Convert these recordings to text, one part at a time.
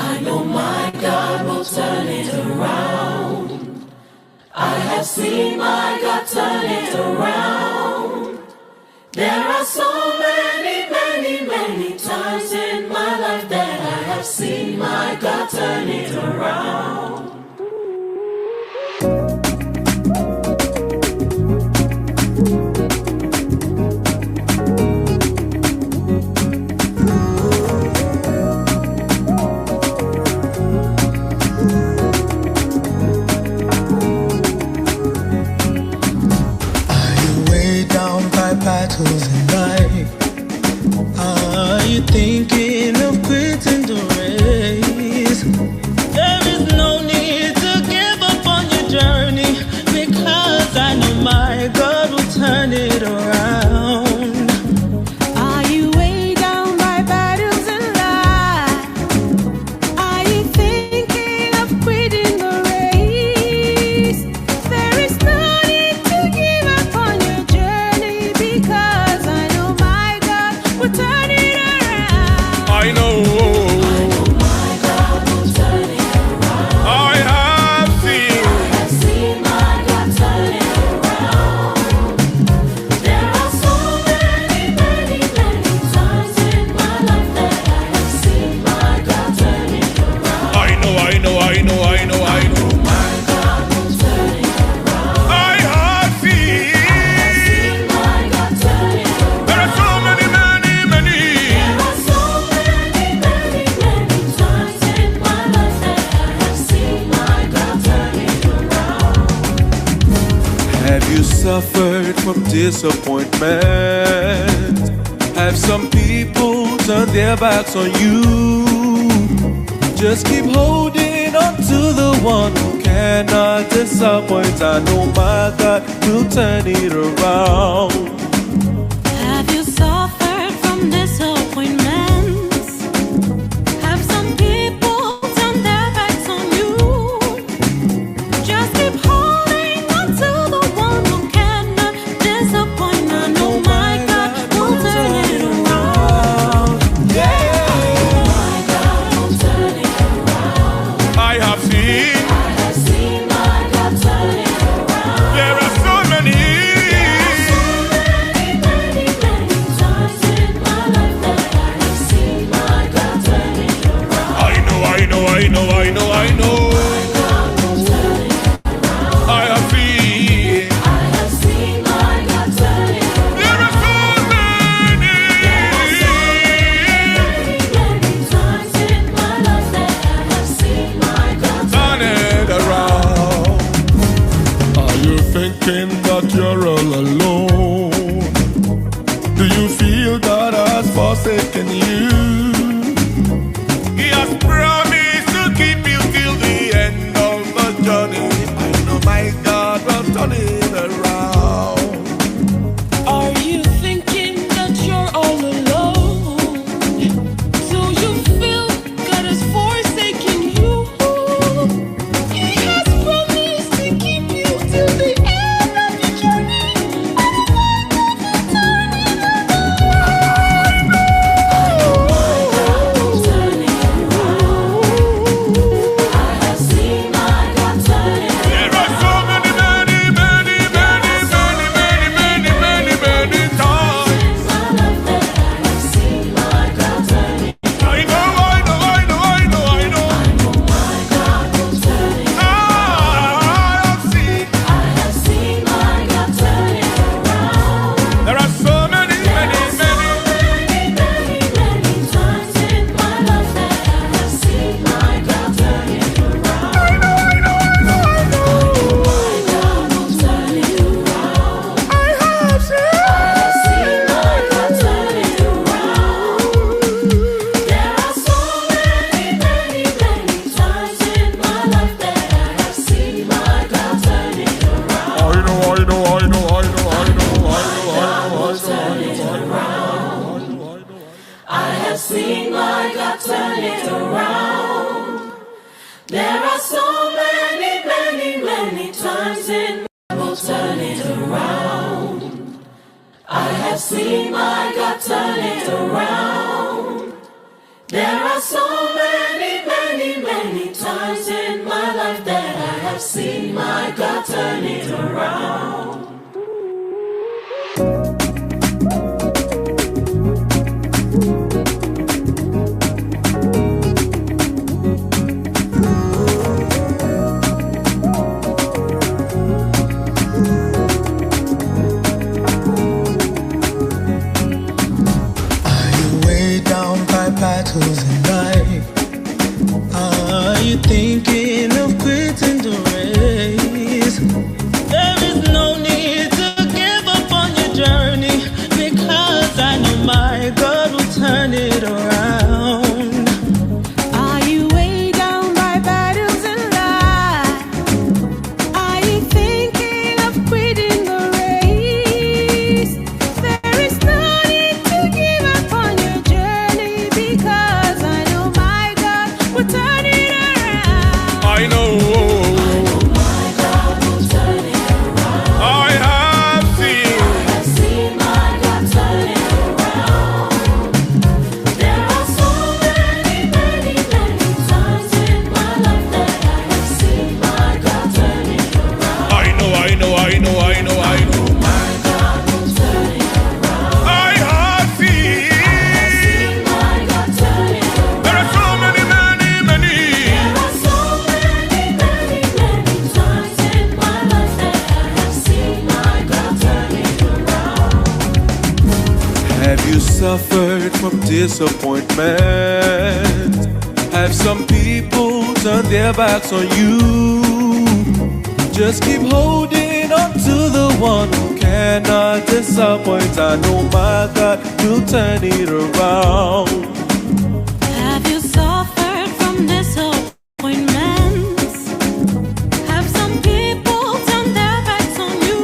I know my God will turn it around. I have seen my God turn it around. There are so many, many, many times in my life that I have seen my God turn it around. Battles in life. Are you thinking of quitting the race? There is no need to give up on your journey, because I know my God will turn it around. Are you weighed down by battles in life? Are you thinking of quitting the race? There is no need to give up on your journey, because I know my God will turn it around. I know my God will turn it around. I have seen my God turn it around. There are so many, many, many times in my life that I have seen my God turn it around. I know My God will turn it around. I have Seen my God turn it around. There are so many There are so many, many, many times in my life that I have seen my God turn it around. Have you suffered from disappointment? Have some people turned their backs on you? Just keep holding on to the one who cannot disappoint. I know my God will turn it around. Have you suffered from disappointments? Have some people turned their backs on you? Just keep holding on to the one who cannot disappoint. I know my God will turn it around. My God will turn it around. I have seen I have seen my God turn it around. there are so many. Many, many, many times in my life that I have seen my God turn it around. I know. My God will turn it around. I have seen I have seen my God turn it around. there are so many. Many, many times in my life that I have seen my God Turn it around. Are you thinking that you're all alone? Do you feel God has forsaken you? He has promised to keep you till the end of the journey. I know my God will turn it around. Are you thinking that you're all alone? Do you feel God has forsaken you? He has promised to keep you till the end of your journey. I know my God will turn it around. turn it around. I have seen my God turn it around. There are so many, many, many, many, many, many, many, many, many times. In my life that I have seen my God turn it around. I know. My God will turn it around. I have seen. I have seen my God turn it around. There are so many, many, many. Many, many, many times in my life that I have seen my God turn it around. My God will turn it around. I have seen. I have seen my God turn it around. There are so many, many, many times in my life that I have seen my God turn it around. I know. Turn it around. I have seen my God turn it around. There are so many, many, many times in my will turn it around. I have seen my God turn it around. There are so many, many seen my God turn it around. Battles in life. Are you thinking of quitting the race? There is no need to give up on your journey, because I know my God will turn it around. Are you weighed down by battles in life? Are you thinking of quitting the race? There is no need to give up on your journey, because I know my God will turn it around. I know. My God will turn it around. I have seen. I've seen my God turn it around. There are so many, many, many times in my life that I have seen my God turn it around. I know. My God will turn it around. I have seen. Seen my God turn it around. There are so many, many, many. There are so many, many, many times in my life that I have seen my God turn it around. Have you suffered from disappointment? Have some people turned their backs on you? Just keep holding on to the one who cannot disappoint. I know my God will turn it around. Have you suffered from disappointments? Have some people turned their backs on you?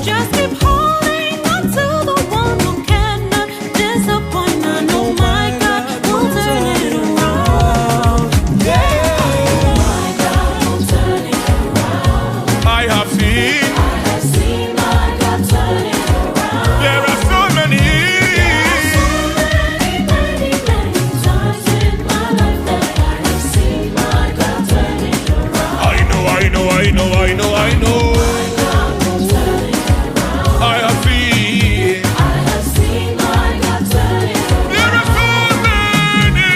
Just keep holding on to the one who cannot disappoint. I know my God will turn it around. My God will turn it around. I have seen. I have seen my God turn it around. There are so many. Many, many, many times in my life that I have seen my God turn it around. I know. My God will turn it around. I have seen. I have seen my God turn it around. There are so many.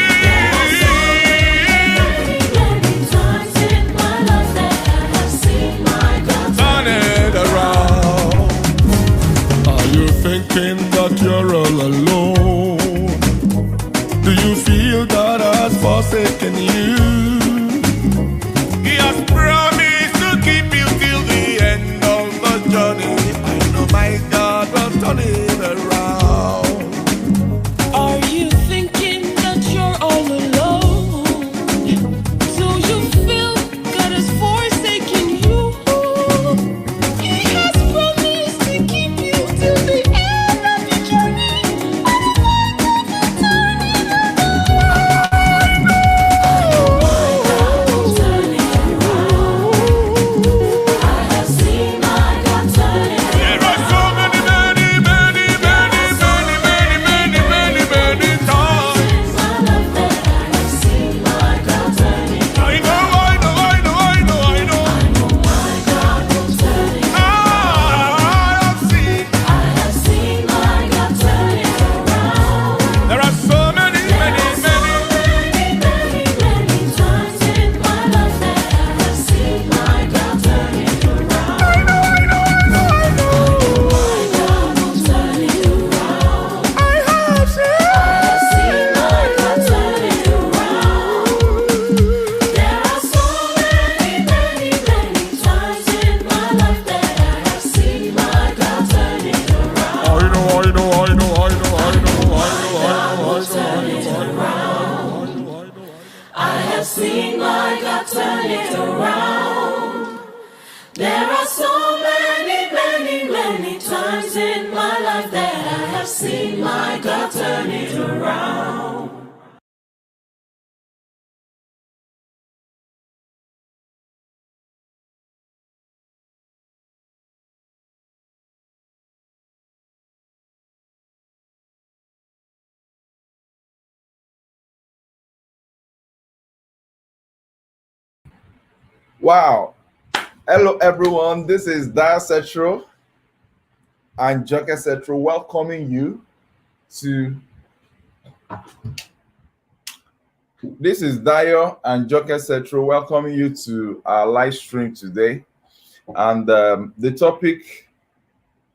Many, many times in my life that I have seen my God Turn it around. Are you thinking that you're all alone? Do you feel God has forsaken you? He has promised to keep you till the end of the journey. I know my God will turn it around. Are you thinking that you're all alone? Do you feel God has forsaken you? He has promised to keep you till the end of your journey. I know my God will turn it around. turn it around. I have seen my God turn it around. There are so many, many, many, many, many, many, many, many, many times. In my life that I have seen my God turn it around. I know. My God will turn it around. I have seen. I have seen my God turn it around. There are so many, many, many. Many, many times in my life that I have seen my God turn it around. My God will turn it around. I have seen. I have seen my God turn it around. There are so many, many, many times in my life that I have seen my God turn it around. I know. I have seen my God turn it around. There are so many, many, many times in my life that I have seen my God turn it around. Wow. Hello, everyone. This is Dia Setro and Joke Setro welcoming you to. This is Dio and Joke Setro welcoming you to our live stream today. And the topic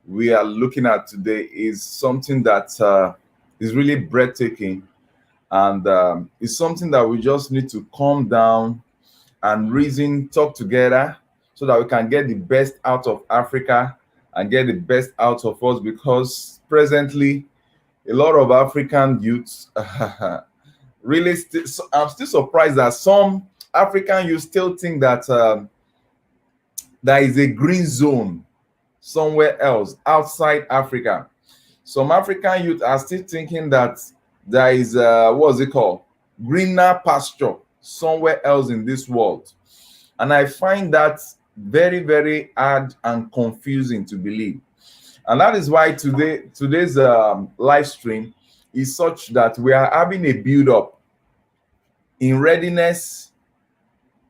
we are looking at today is something that is really breathtaking, and it's something that we just need to calm down and reason, talk together, so that we can get the best out of Africa and get the best out of us. Because presently, a lot of African youths really, I'm still surprised that some African youths still think that there is a green zone somewhere else outside Africa. Some African youth are still thinking that there is what's it called, greener pasture somewhere else in this world, and I find that very, very hard and confusing to believe. And that is why today's live stream is such that we are having a build up in readiness.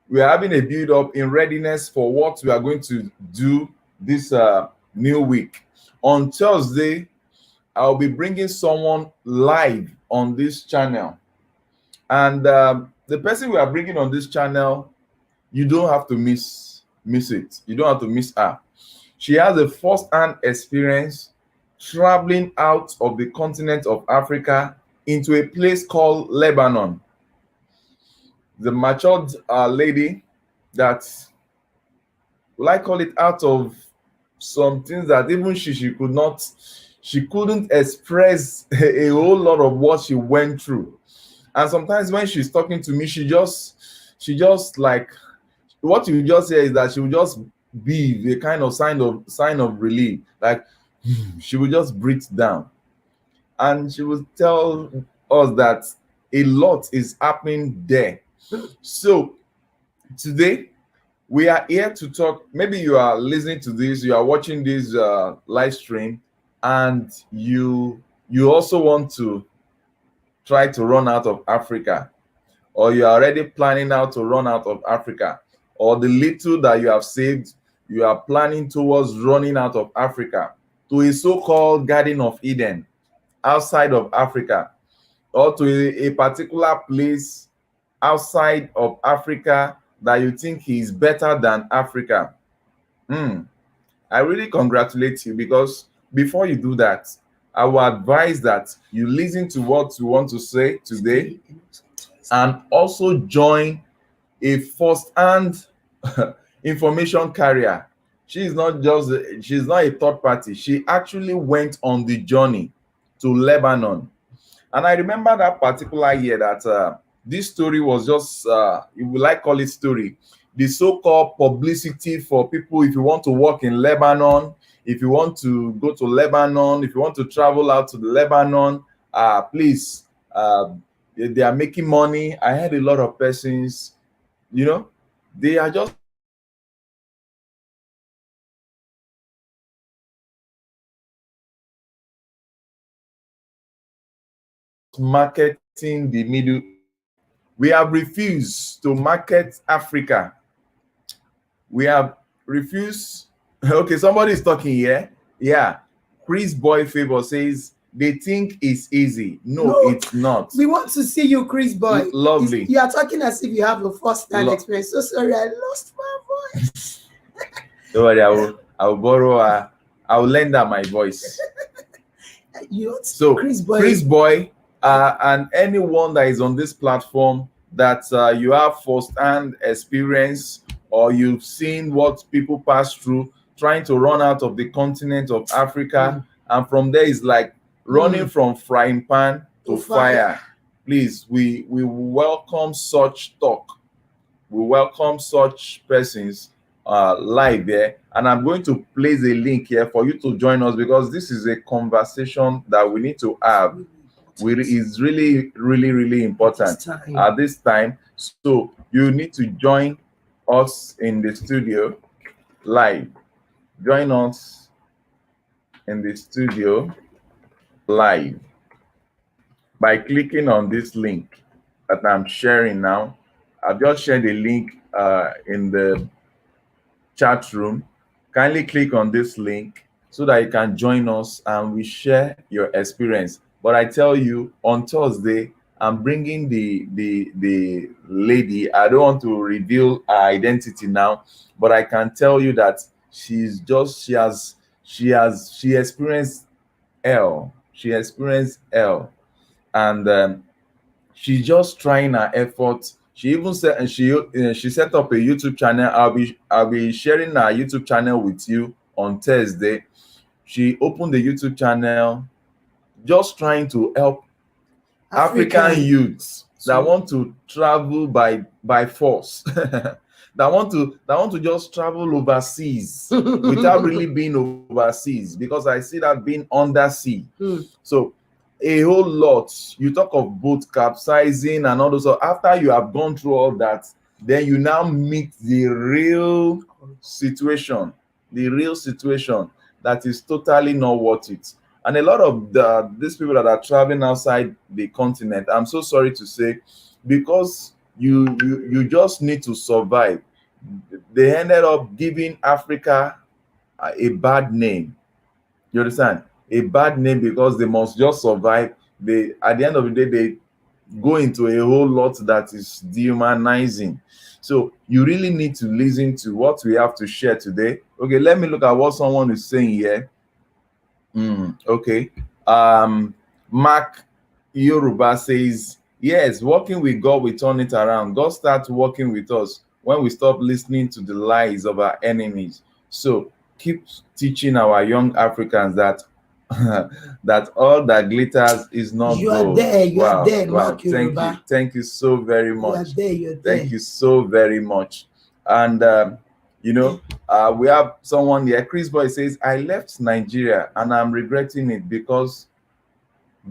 We are having a build up in readiness for what we are going to do this new week. On Thursday, I'll be bringing someone live on this channel, and the person we are bringing on this channel, you don't have to miss it. You don't have to miss her. She has a first-hand experience traveling out of the continent of Africa into a place called Lebanon. The matured lady that, will I call it, out of some things that even she couldn't express a whole lot of what she went through. And sometimes when she's talking to me, she just like, what you just say is that she will just be the kind of sign of relief, like she will just breathe down, and she will tell us that a lot is happening there. So today we are here to talk. Maybe you are listening to this, you are watching this live stream, and you also want to try to run out of Africa, or you are already planning how to run out of Africa, or the little that you have saved, you are planning towards running out of Africa to a so-called Garden of Eden outside of Africa, or to a particular place outside of Africa that you think is better than Africa. I really congratulate you, because before you do that, I will advise that you listen to what you want to say today, and also join a first-hand information carrier. She's not a third party. She actually went on the journey to Lebanon. And I remember that particular year that this story was just, you would like call it story, the so-called publicity for people. If you want to work in Lebanon, if you want to go to Lebanon, if you want to travel out to Lebanon, please, they are making money. I had a lot of persons, they are just marketing the middle. We have refused to market Africa. We have refused. Okay, somebody is talking here. Yeah. Chris Boy Favor says they think it's easy. No, it's not. We want to see you, Chris Boy. Lovely. You are talking as if you have a first-hand experience. So sorry, I lost my voice. Don't worry, I will borrow. I will lend her my voice. So Chris Boy, and anyone that is on this platform that you have first-hand experience, or you've seen what people pass through trying to run out of the continent of Africa, and from there is like running from frying pan to fire. Please, we welcome such talk. We welcome such persons live there, and I'm going to place a link here for you to join us, because this is a conversation that we need to have. It's really, really, really important at this time. So you need to join us in the studio live. Join us in the studio live by clicking on this link that I'm sharing now. I've just shared a link in the chat room. Kindly click on this link so that you can join us and we share your experience. But I tell you, on Thursday, I'm bringing the lady. I don't want to reveal her identity now, but I can tell you that she experienced hell. She experienced hell, and she's just trying her efforts. She even said, and she set up a YouTube channel. I'll be sharing her YouTube channel with you on Thursday. She opened the YouTube channel just trying to help African youths that want to travel by force, that want to just travel overseas without really being overseas, because I see that being undersea. So a whole lot. You talk of boat capsizing and all those. So after you have gone through all that, then you now meet the real situation that is totally not worth it. And a lot of these people that are traveling outside the continent, I'm so sorry to say, because you just need to survive, they ended up giving Africa a bad name. You understand? A bad name because they must just survive. They, at the end of the day, they go into a whole lot that is dehumanizing. So you really need to listen to what we have to share today. Okay, let me look at what someone is saying here. Okay. Mark Yoruba says, yes, working with God will turn it around. God starts working with us when we stop listening to the lies of our enemies. So keep teaching our young Africans that that all that glitters is not You gold. are there, you are there, Wow. Mark Yoruba. Thank you so very much. You are there, you're there. Thank you so very much. And we have someone here. Chris Boy says, I left Nigeria and I'm regretting it because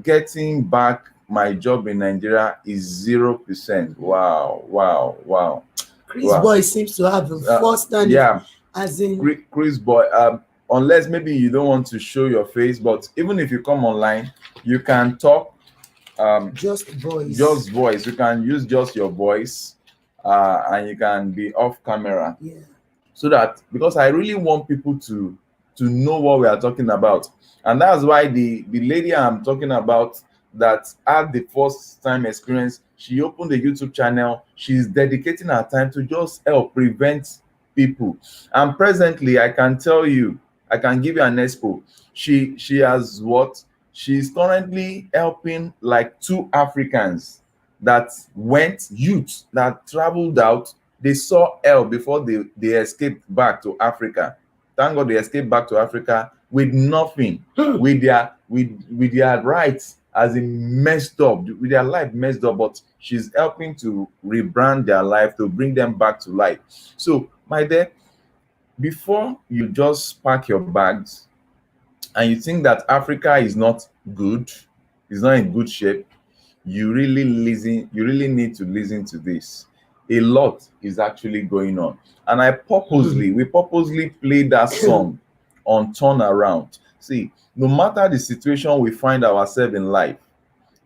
getting back my job in Nigeria is 0%. Wow. Chris Boy seems to have a first stand. Yeah, as in Chris Boy. Unless maybe you don't want to show your face, but even if you come online, you can talk. Just voice. Just voice. You can use just your voice, and you can be off camera. Yeah. So that, because I really want people to know what we are talking about, and that's why the lady I'm talking about that had the first time experience, she opened the YouTube channel. She's dedicating her time to just help prevent people, and presently I can tell you, I can give you an expo. She has what? She's currently helping like 2 Africans that went, youth that traveled out. They saw hell before they escaped back to Africa. Thank God they escaped back to Africa with nothing, with their rights as in messed up, with their life messed up. But she's helping to rebrand their life, to bring them back to life. So, my dear, before you just pack your bags and you think that Africa is not good, is not in good shape, you really need to listen to this. A lot is actually going on. And we purposely played that song on Turnaround. See, no matter the situation we find ourselves in life,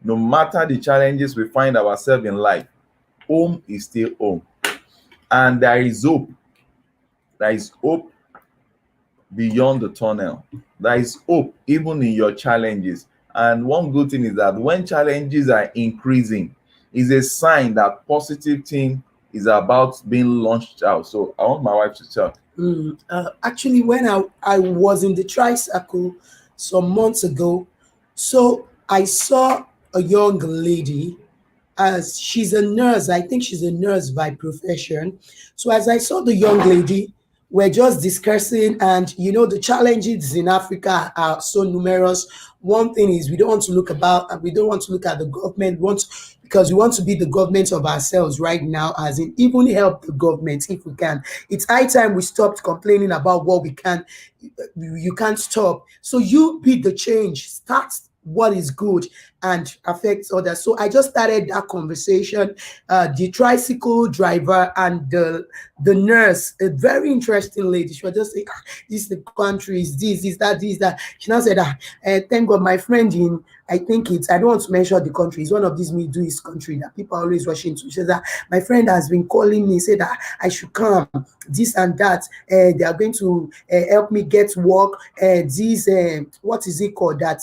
no matter the challenges we find ourselves in life, home is still home. And there is hope. There is hope beyond the tunnel. There is hope even in your challenges. And one good thing is that when challenges are increasing, is a sign that positive thing is about being launched out. So I want my wife to tell. Actually, when I was in the tricycle some months ago, so I saw a young lady, as she's a nurse. I think she's a nurse by profession. So as I saw the young lady, we're just discussing, and the challenges in Africa are so numerous. One thing is we don't want to look at the government, because we want to be the government of ourselves right now, as in even help the government if we can. It's high time we stopped complaining about what we can. You can't stop. So you be the change. Start what is good and affects others. So I just started that conversation. The tricycle driver and the nurse, a very interesting lady. She was just saying, this is the country, is this, that, this, that. She now said, thank God my friend in, I think it's, I don't want to mention the country, it's one of these Middle East country that people are always rushing to. She says that my friend has been calling me, said that I should come, this and that. They are going to help me get work. This, what is it called? That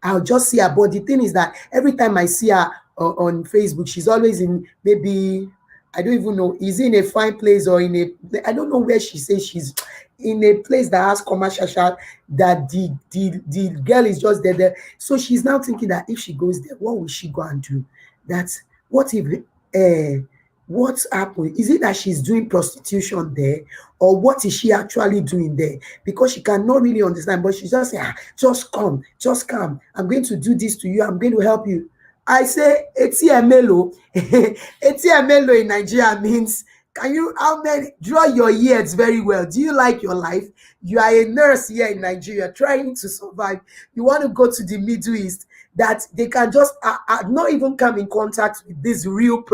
I'll just see her. But the thing is that every time I see her on Facebook, she's always in, maybe, I don't even know, is in a fine place or in a, I don't know where she says she's in a place that has commercial shop, that the girl is just there. So she's now thinking that if she goes there, what will she go and do? That's what if what's happened? Is it that she's doing prostitution there, or what is she actually doing there? Because she cannot really understand, but she's just saying, just come, I'm going to do this to you, I'm going to help you. I say ATMLO. ATMLO in Nigeria means, can you, how many, draw your years very well. Do you like your life? You are a nurse here in Nigeria trying to survive. You want to go to the Middle East, that they can just not even come in contact with this real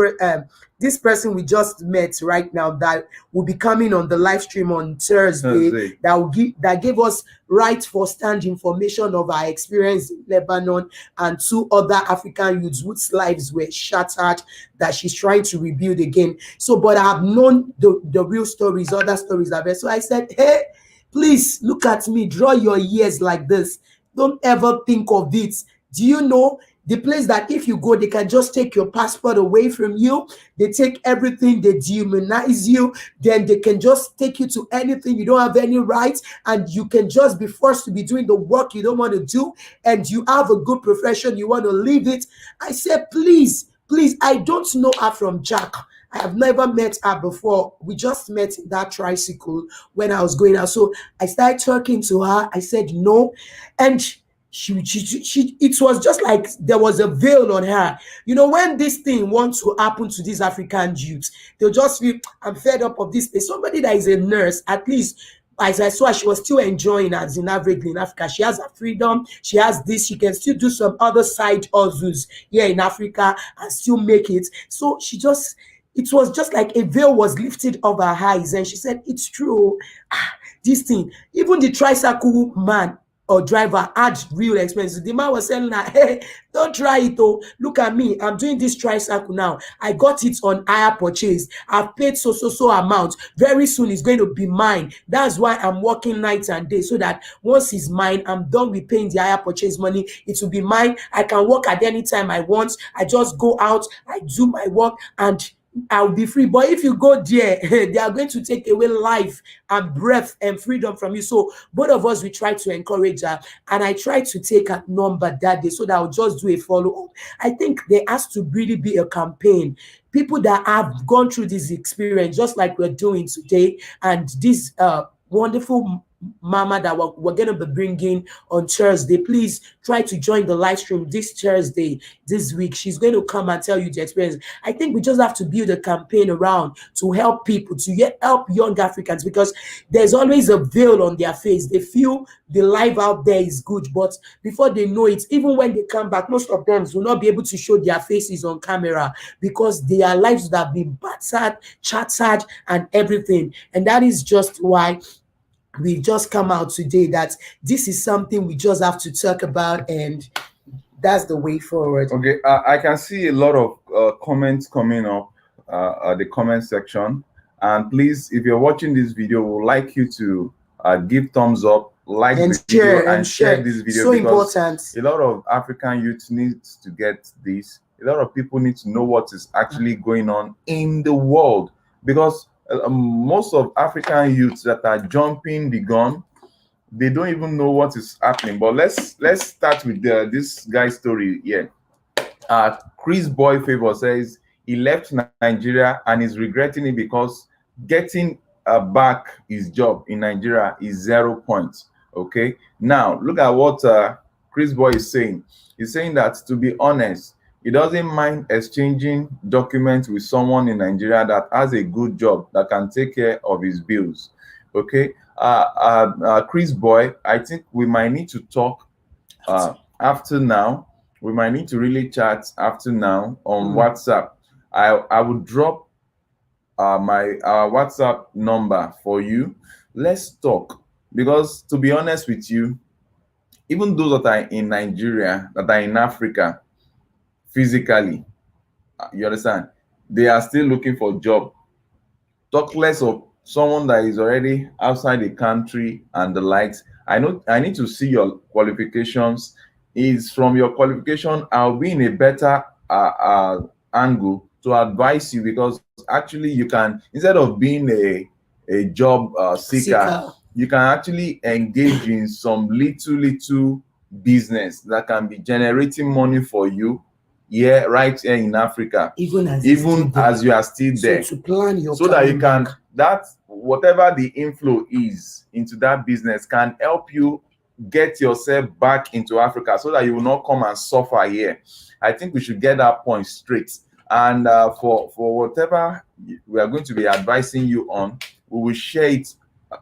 this person we just met right now, that will be coming on the live stream on Thursday. That gave us right first-hand information of our experience in Lebanon, and 2 other African youths whose lives were shattered, that she's trying to rebuild again. So, but I have known the real stories, other stories of it. So I said, hey, please look at me, draw your ears like this. Don't ever think of it. Do you know the place that if you go, they can just take your passport away from you? They take everything, they dehumanize you, then they can just take you to anything. You don't have any rights, and you can just be forced to be doing the work you don't want to do, and you have a good profession, you want to leave it. I said, please, I don't know her from Jack. I have never met her before. We just met in that tricycle when I was going out. So I started talking to her. I said no, and she it was just like there was a veil on her. You know, when this thing wants to happen to these African youths, they'll just feel, I'm fed up of this place. Somebody that is a nurse, at least as I saw, she was still enjoying as in average in Africa. She has her freedom, she has this, she can still do some other side hustles here in Africa and still make it. So she just, it was just like a veil was lifted off her eyes, and she said, it's true, this thing, even the tricycle man or driver had real expenses. The man was telling her, hey, don't try it, oh, look at me, I'm doing this tricycle now, I got it on hire purchase, I've paid so amount, very soon it's going to be mine. That's why I'm working nights and days, so that once it's mine, I'm done with paying the hire purchase money, it will be mine, I can work at any time I want, I just go out, I do my work, and I'll be free. But if you go there, they are going to take away life and breath and freedom from you. So both of us, we try to encourage her, and I tried to take her number that day so that I'll just do a follow-up. I think there has to really be a campaign. People that have gone through this experience, just like we're doing today, and this wonderful mama that we're going to be bringing on Thursday, please try to join the live stream this Thursday, this week. She's going to come and tell you the experience. I think we just have to build a campaign around to help people, to help young Africans, because there's always a veil on their face. They feel the life out there is good, but before they know it, even when they come back, most of them will not be able to show their faces on camera, because their lives would have been battered, shattered, and everything. And that is just why we've just come out today, that this is something we just have to talk about, and that's the way forward. Okay, I can see a lot of comments coming up at the comment section, and please, if you're watching this video, we'd like you to give thumbs up, like and the video, and share this video. So because important. A lot of African youth needs to get this. A lot of people need to know what is actually going on in the world, because most of African youths that are jumping the gun, they don't even know what is happening. But let's start with this guy's story here. Chris Boy Favor says he left Nigeria and is regretting it because getting back his job in Nigeria is 0 points. Okay, now look at what Chris Boy is saying. He's saying that, to be honest, he doesn't mind exchanging documents with someone in Nigeria that has a good job that can take care of his bills. Okay, Chris Boy, I think we might need to talk after now. We might need to really chat after now on WhatsApp. I will drop my WhatsApp number for you. Let's talk, because to be honest with you, even those that are in Nigeria, that are in Africa physically, you understand, they are still looking for job. Talk less of someone that is already outside the country and the likes. I know I need to see your qualifications. Is from your qualification, I'll be in a better angle to advise you, because actually you can, instead of being a job seeker, you can actually engage in some little business that can be generating money for you, yeah, right here in Africa, even as you are still there, so to plan your so that you can back. that whatever the inflow is into that business can help you get yourself back into Africa, so that you will not come and suffer here. I think we should get that point straight. And for whatever we are going to be advising you on, we will share it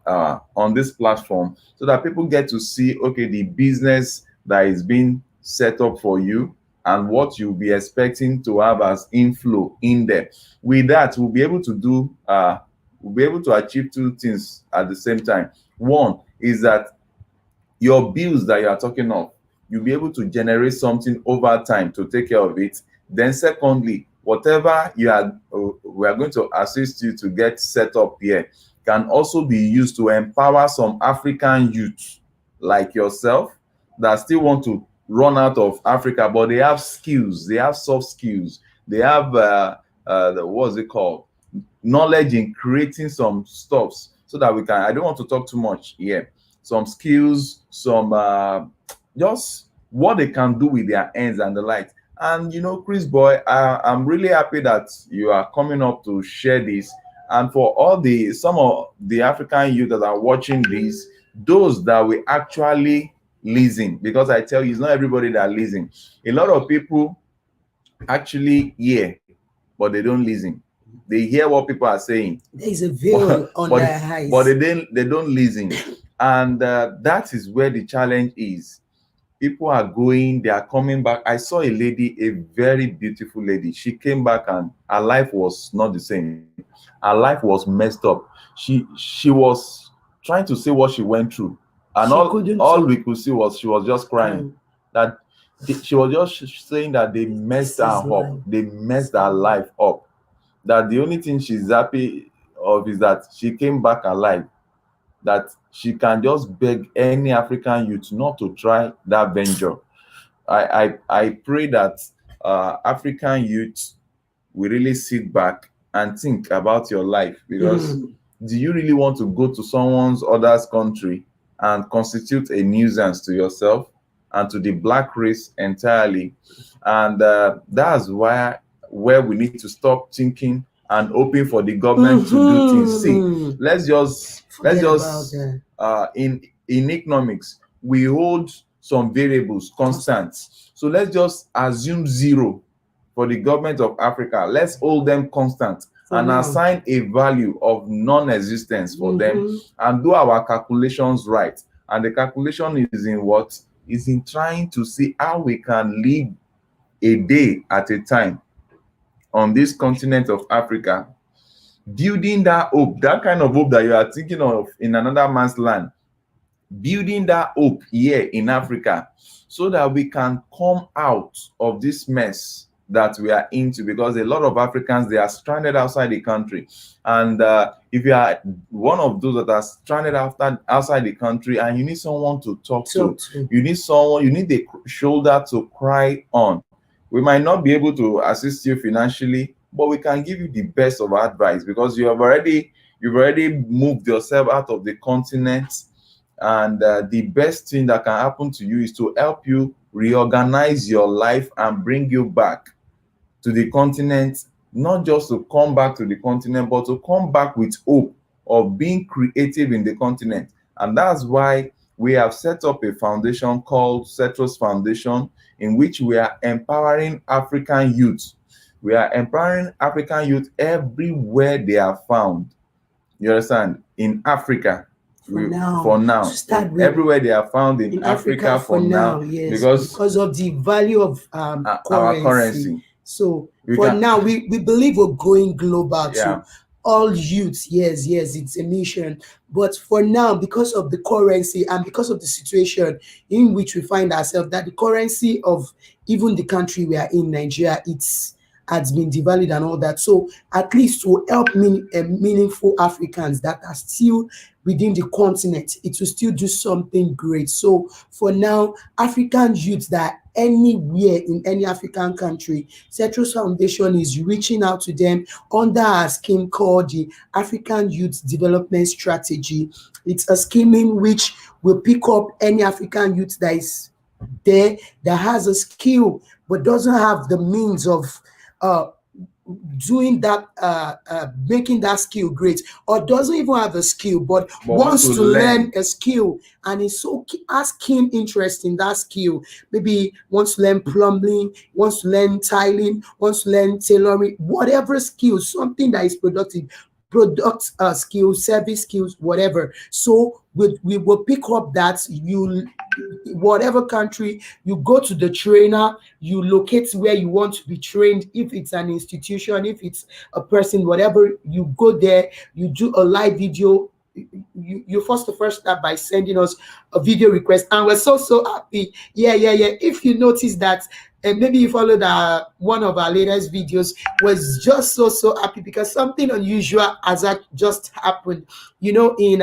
on this platform, so that people get to see, okay, the business that is being set up for you and what you'll be expecting to have as inflow in there. With that, we'll be able to achieve two things at the same time. One is that your bills that you are talking of, you'll be able to generate something over time to take care of it. Then secondly, whatever we are going to assist you to get set up here can also be used to empower some African youth like yourself that still want to run out of Africa, but they have skills, they have soft skills, they have what's it called, knowledge in creating some stuffs, so that we can, I don't want to talk too much here, some skills, some just what they can do with their hands and the like. And you know, Chris Boy, I'm really happy that you are coming up to share this. And for all some of the African youth that are watching this, those that we actually listen, because I tell you, it's not everybody that listen. A lot of people actually hear, but they don't listen. They hear what people are saying. There's a veil on their eyes, but they don't listen. And that is where the challenge is. People are going, they are coming back. I saw a lady, a very beautiful lady. She came back and her life was not the same. Her life was messed up. She was trying to say what she went through, and all we could see was she was just crying. That she was just saying that they messed her up. They messed her life up. That the only thing she's happy of is that she came back alive. That she can just beg any African youth not to try that venture. I pray that African youth will really sit back and think about your life, because do you really want to go to someone's other's country and constitute a nuisance to yourself and to the black race entirely? And that's where we need to stop thinking and hoping for the government to do things. See, let's just in economics, we hold some variables constant. So let's just assume zero for the government of Africa. Let's hold them constant and assign a value of non-existence for them, and do our calculations right. And the calculation is in what? Is in trying to see how we can live a day at a time on this continent of Africa, building that hope, that kind of hope that you are thinking of in another man's land, building that hope here in Africa, so that we can come out of this mess that we are into. Because a lot of Africans, they are stranded outside the country. And if you are one of those that are stranded outside the country and you need someone to talk to, you need a shoulder to cry on. We might not be able to assist you financially, but we can give you the best of advice, because you've already moved yourself out of the continent. And the best thing that can happen to you is to help you reorganize your life and bring you back to the continent, not just to come back to the continent, but to come back with hope of being creative in the continent. And that's why we have set up a foundation called Cetros Foundation, in which we are empowering African youth. We are empowering African youth everywhere they are found. You understand? In Africa. for now, to start with. Everywhere they are found in Africa for now, yes, because of the value of our currency. currency. So now we believe we're going global to all youths. Yes, it's a mission. But for now, because of the currency and because of the situation in which we find ourselves, that the currency of even the country we are in, Nigeria, has been devalued and all that. So at least to help meaningful Africans that are still within the continent, it will still do something great. So for now, African youths that are anywhere in any African country, Cetrus Foundation is reaching out to them under a scheme called the African Youth Development Strategy. It's a scheme in which will pick up any African youth that is there that has a skill but doesn't have the means of doing that, making that skill great, or doesn't even have a skill but wants to learn a skill and is so has keen interest in that skill. Maybe wants to learn plumbing, wants to learn tiling, wants to learn tailoring, whatever skill, something that is productive. Product skills, service skills, whatever. So we will pick up that whatever country you go to, the trainer, you locate where you want to be trained. If it's an institution, if it's a person, whatever, you go there, you do a live video. You first start by sending us a video request, and we're so happy. Yeah. If you notice that, and maybe you followed one of our latest videos, was just so happy because something unusual has just happened. In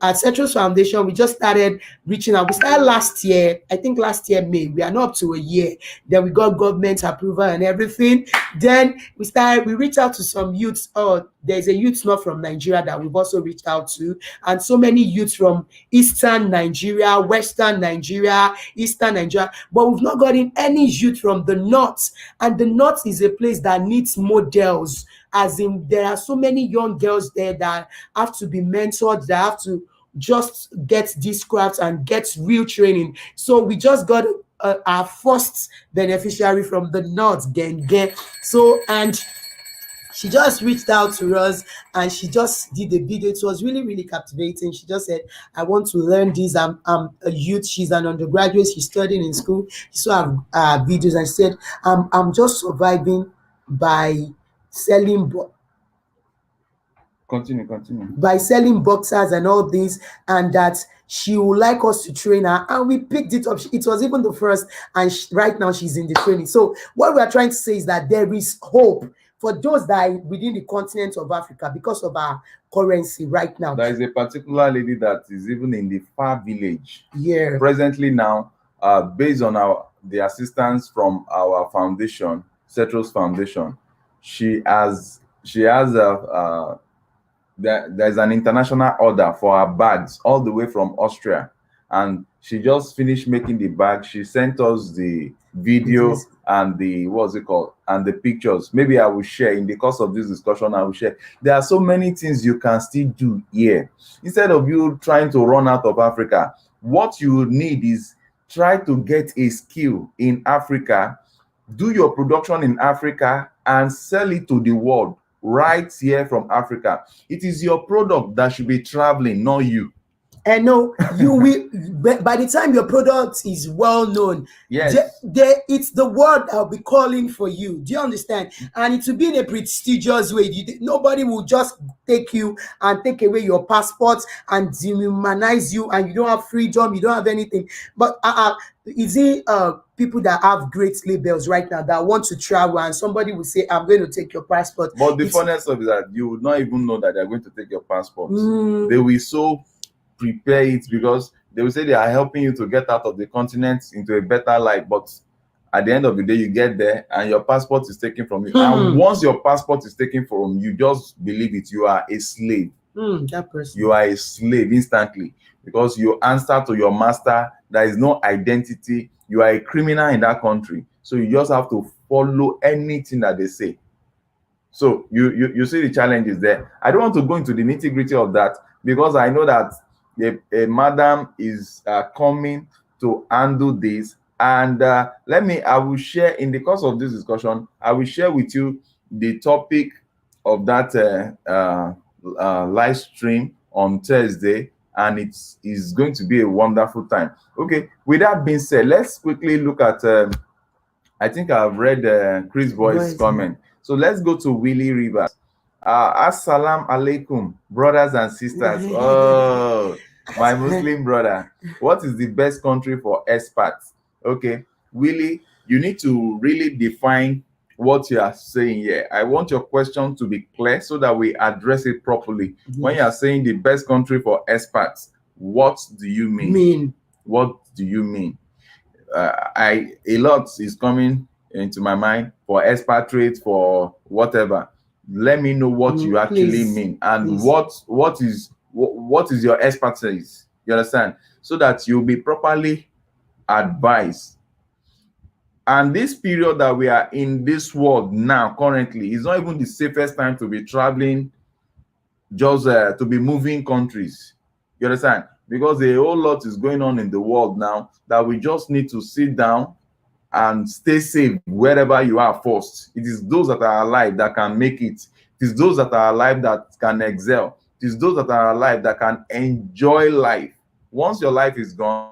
at Cetrus Foundation, we just started reaching out. We started last year, I think last year May. We are not up to a year. Then we got government approval and everything. Then we reached out to some youths. Oh, there's a youth not from Nigeria that we've also reached out to, and so many youths from Eastern Nigeria, Western Nigeria, Eastern Nigeria, but we've not gotten any youth from the North. And the North is a place that needs models, as in there are so many young girls there that have to be mentored, that have to just get these crafts and get real training. So we just got our first beneficiary from the North, Genge. So, and she just reached out to us and she just did a video. It was really, really captivating. She just said, I want to learn this. I'm a youth. She's an undergraduate. She's studying in school. She saw our videos and said, I'm just surviving by selling Continue. by selling boxers and all this, and that she would like us to train her, and we picked it up. It was even the first, and right now she's in the training. So what we are trying to say is that there is hope for those that are within the continent of Africa because of our currency right now. There is a particular lady that is even in the far village. Yeah. Presently now, based on the assistance from our foundation, Cetrus Foundation, there's an international order for her bags all the way from Austria, and she just finished making the bag. She sent us the video and the and the pictures. Maybe I will share in the course of this discussion. I will share. There are so many things you can still do here. Instead of you trying to run out of Africa, what you need is try to get a skill in Africa, do your production in Africa, and sell it to the world right here from Africa. It is your product that should be traveling, not you. And no, you will. By the time your product is well known, yes, it's the world that will be calling for you. Do you understand? And it will be in a prestigious way. Nobody will just take you and take away your passport and dehumanize you, and you don't have freedom. You don't have anything. But is it people that have great labels right now that want to travel, and somebody will say, "I'm going to take your passport." But the funness of it is that you would not even know that they're going to take your passport. They will so prepare it because they will say they are helping you to get out of the continent into a better life, but at the end of the day you get there and your passport is taken from you. And once your passport is taken from you, just believe it, you are a slave. That person, you are a slave instantly, because you answer to your master. There is no identity. You are a criminal in that country, so you just have to follow anything that they say. So you see the challenges there. I don't want to go into the nitty-gritty of that because I know that a madam is coming to handle this, and I will share in the course of this discussion. I will share with you the topic of that live stream on Thursday, and it's going to be a wonderful time. Okay, with that being said, let's quickly look at I think I've read Chris Boy's Boys, comment. So let's go to Willie Rivers. Assalamu alaikum, brothers and sisters. Oh, my Muslim brother. What is the best country for expats? Okay, Willie, you need to really define what you are saying here. I want your question to be clear so that we address it properly. When you are saying the best country for expats, what do you mean? What do you mean? A lot is coming into my mind for expatriates, for whatever. Let me know what you actually Please, mean, and please. what is your expertise. You understand? So that you'll be properly advised. And this period that we are in this world now, currently, is not even the safest time to be traveling, just to be moving countries. You understand? Because a whole lot is going on in the world now that we just need to sit down and stay safe wherever you are first. It is those that are alive that can make it. It is those that are alive that can excel. It is those that are alive that can enjoy life. Once your life is gone,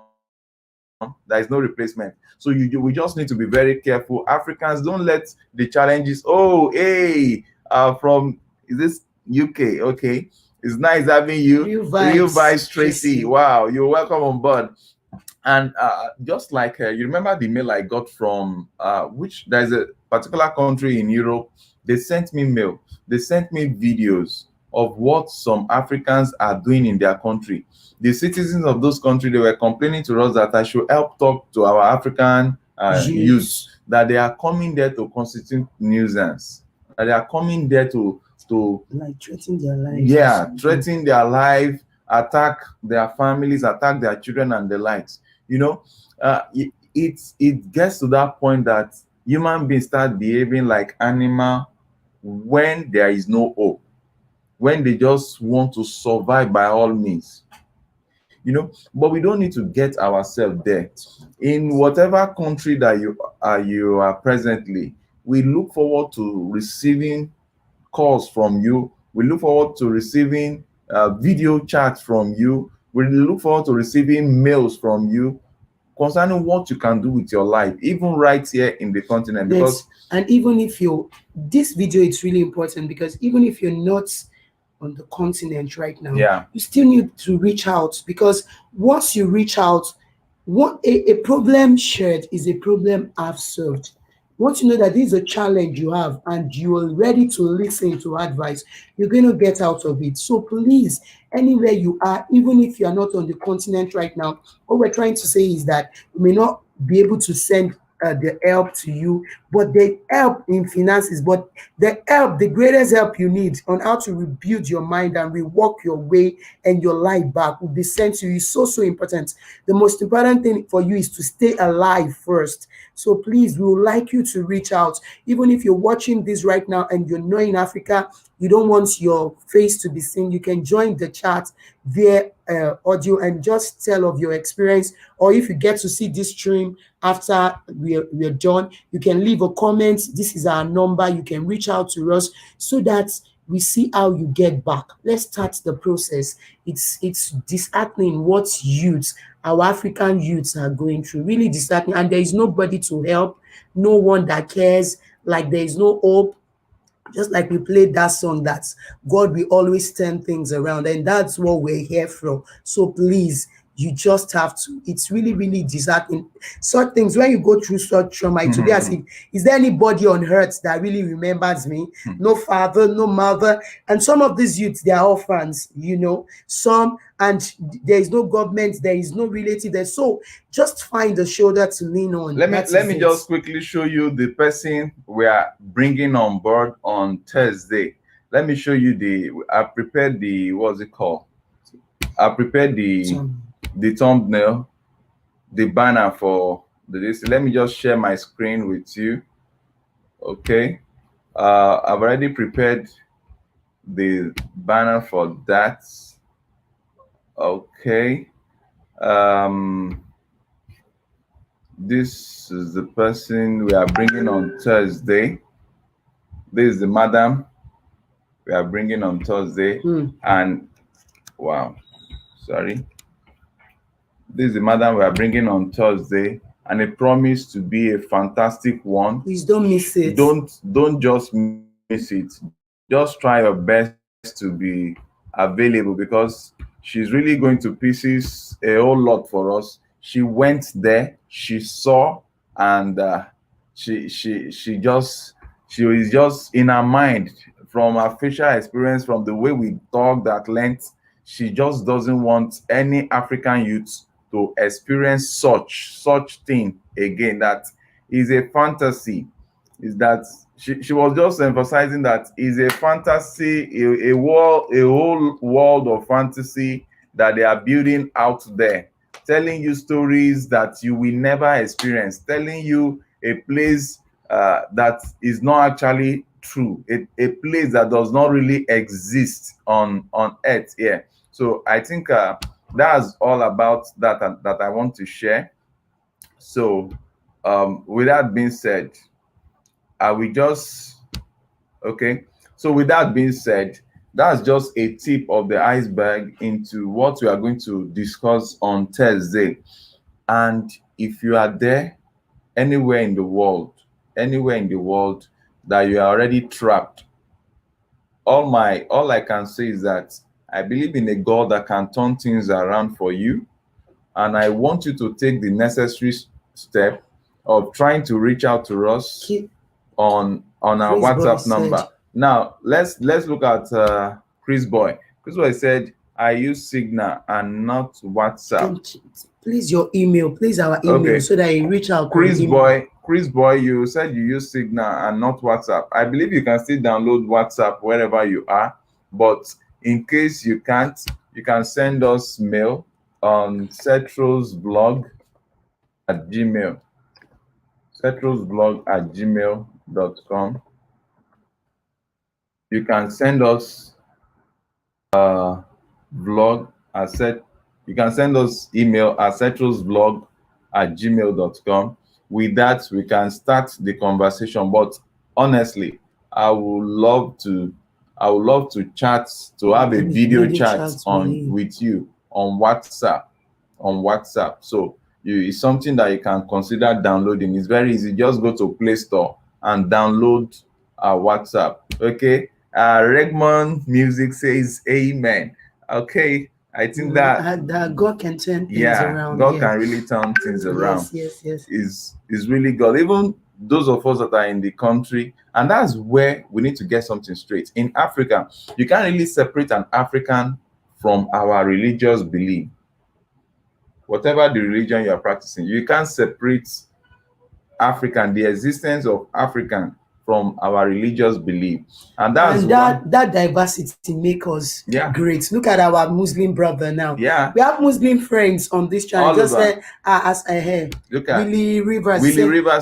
there is no replacement. So we just need to be very careful. Africans, don't let the challenges. Oh, hey, from is this UK? Okay, it's nice having you. Real Real vibes, Vice Tracy. Tracy. Wow, you're welcome on board. And just like you remember the mail I got from which there's a particular country in Europe. They sent me mail. They sent me videos of what some Africans are doing in their country. The citizens of those countries, they were complaining to us that I should help talk to our African youth, that they are coming there to constitute nuisance, that they are coming there to like threaten their lives. yeah, threaten their life, attack their families, attack their children and the likes. You know, it gets to that point that human beings start behaving like animal when there is no hope, when they just want to survive by all means. You know, but we don't need to get ourselves there. In whatever country that you are presently, we look forward to receiving calls from you. We look forward to receiving video chats from you. We look forward to receiving mails from you concerning what you can do with your life, even right here in the continent. Because and even if this video, it's really important, because even if you're not on the continent right now, yeah, you still need to reach out, because once you reach out, what a problem shared is a problem half solved. Once you know that this is a challenge you have and you are ready to listen to advice, you're going to get out of it. So please, anywhere you are, even if you are not on the continent right now, what we're trying to say is that we may not be able to send the help to you, but the help in finances, but the greatest help you need on how to rebuild your mind and rework your way and your life back will be sent to you. It's so important. The most important thing for you is to stay alive first. So please, we would like you to reach out. Even if you're watching this right now and you're not in Africa, you don't want your face to be seen, you can join the chat via audio and just tell of your experience. Or if you get to see this stream after we're done, you can leave a comment. This is our number. You can reach out to us so that we see how you get back. Let's start the process. It's disheartening what our African youths are going through. Really disheartening. And there is nobody to help, no one that cares, like there is no hope. Just like we played that song, that's God will always turn things around, and that's what we're here for. So please, you just have to. It's really, really disheartening. Such things, when you go through such trauma, it will be as if, is there anybody on earth that really remembers me? No father, no mother. And some of these youths, they are orphans, some, and there is no government, there is no relative there. So just find a shoulder to lean on. Let me just quickly show you the person we are bringing on board on Thursday. Let me show you I prepared what's it called? I prepared the thumbnail, the banner for this. Let me just share my screen with you. Okay. I've already prepared the banner for that. Okay. This is the person we are bringing on Thursday. This is the madam we are bringing on Thursday. And wow, Sorry. This is the madam we are bringing on Thursday, and it promised to be a fantastic one. Please don't miss it. Don't just miss it. Just try your best to be available, because she's really going to pieces a whole lot for us. She went there, she saw, and she was just in her mind, from her facial experience, from the way we talked at length. She just doesn't want any African youth to experience such thing again. That is a fantasy. Is that she was just emphasizing that is a fantasy, a whole world of fantasy that they are building out there, telling you stories that you will never experience, telling you a place that is not actually true, a place that does not really exist on earth here. So I think that's all about that I want to share. So with that being said, we just okay. So with that being said, that's just a tip of the iceberg into what we are going to discuss on Thursday. And if you are there, anywhere in the world that you are already trapped, all I can say is that I believe in a God that can turn things around for you, and I want you to take the necessary step of trying to reach out to us on our Chris WhatsApp Boy number. said- Now let's look at Chris Boy. Chris Boy said, I use Signal and not WhatsApp. Please, your email, please, our email, Okay. so that you reach out. Chris on email. Boy, you said you use Signal and not WhatsApp. I believe you can still download WhatsApp wherever you are, but in case you can't, you can send us mail on cetrosblog@gmail. cetrosblog@gmail.com. You can send us you can send us email at cetrosblog@gmail.com. With that, we can start the conversation. But honestly, I would love to chat, to have a video chat with you on WhatsApp. So it's something that you can consider downloading. It's very easy. Just go to Play Store and download WhatsApp. Okay. Regmond Music says amen. Okay. I think that God can turn things around. God can really turn things around. Yes. Is really God. Even those of us that are in the country, and that's where we need to get something straight. In Africa, you can't really separate an African from our religious belief. Whatever the religion you are practicing, you can't separate African, the existence of African, from our religious belief. And that diversity make us great. Look at our Muslim brother now. Yeah, we have Muslim friends on this channel. All just over. As I heard, look at Willie Rivers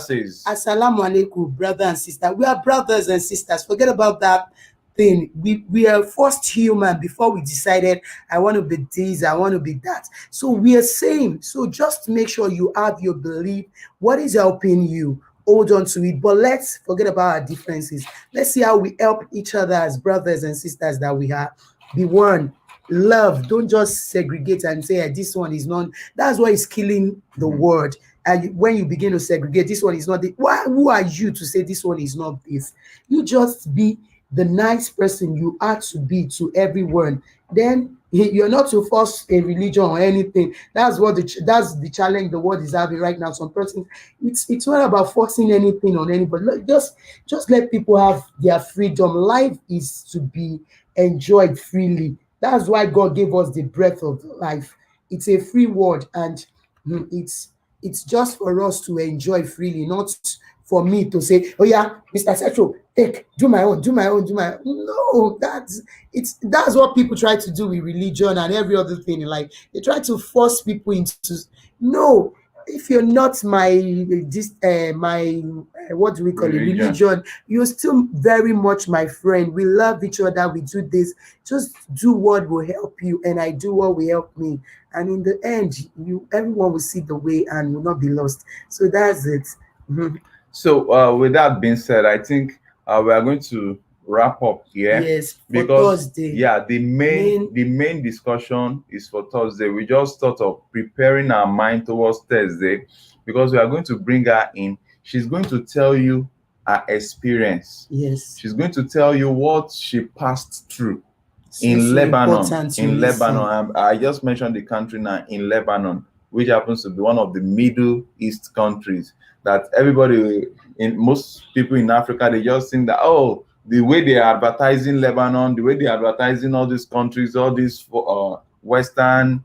says, Assalamu alaikum, brother and sister. We are brothers and sisters. Forget about that thing. We are first human before we decided I want to be this, I want to be that. So we are same. So just make sure you have your belief. What is helping you? Hold on to it, but let's forget about our differences. Let's see how we help each other as brothers and sisters that we are. Be one, love. Don't just segregate and say this one is not. That's what is killing the word. And when you begin to segregate, this one is not the. Who are you to say this one is not this? You just be the nice person you are to be to everyone. Then you're not to force a religion or anything. That's the challenge the world is having right now. Some persons, it's not about forcing anything on anybody. Just let people have their freedom. Life is to be enjoyed freely. That's why God gave us the breath of life. It's a free word, and it's just for us to enjoy freely, not for me to say, oh yeah, Mr. Setro, do my own. No, that's what people try to do with religion and every other thing. Like, they try to force people into. No, if you're not my what do we call it, religion, you're still very much my friend. We love each other. We do this. Just do what will help you, and I do what will help me. And in the end, everyone will see the way and will not be lost. So that's it. So with that being said, I think we're wrap up here. Yes, for Because Thursday. yeah, the main discussion is for Thursday. We just thought of preparing our mind towards Thursday because we are going to bring her in. She's going to tell you her experience. Yes. She's going to tell you what she passed through So in it's Lebanon. important to In listen. Lebanon, I just mentioned the country now, in Lebanon, which happens to be one of the Middle East countries that everybody, in most people in Africa, they just think that, oh, the way they are advertising Lebanon, the way they are advertising all these countries, all these Western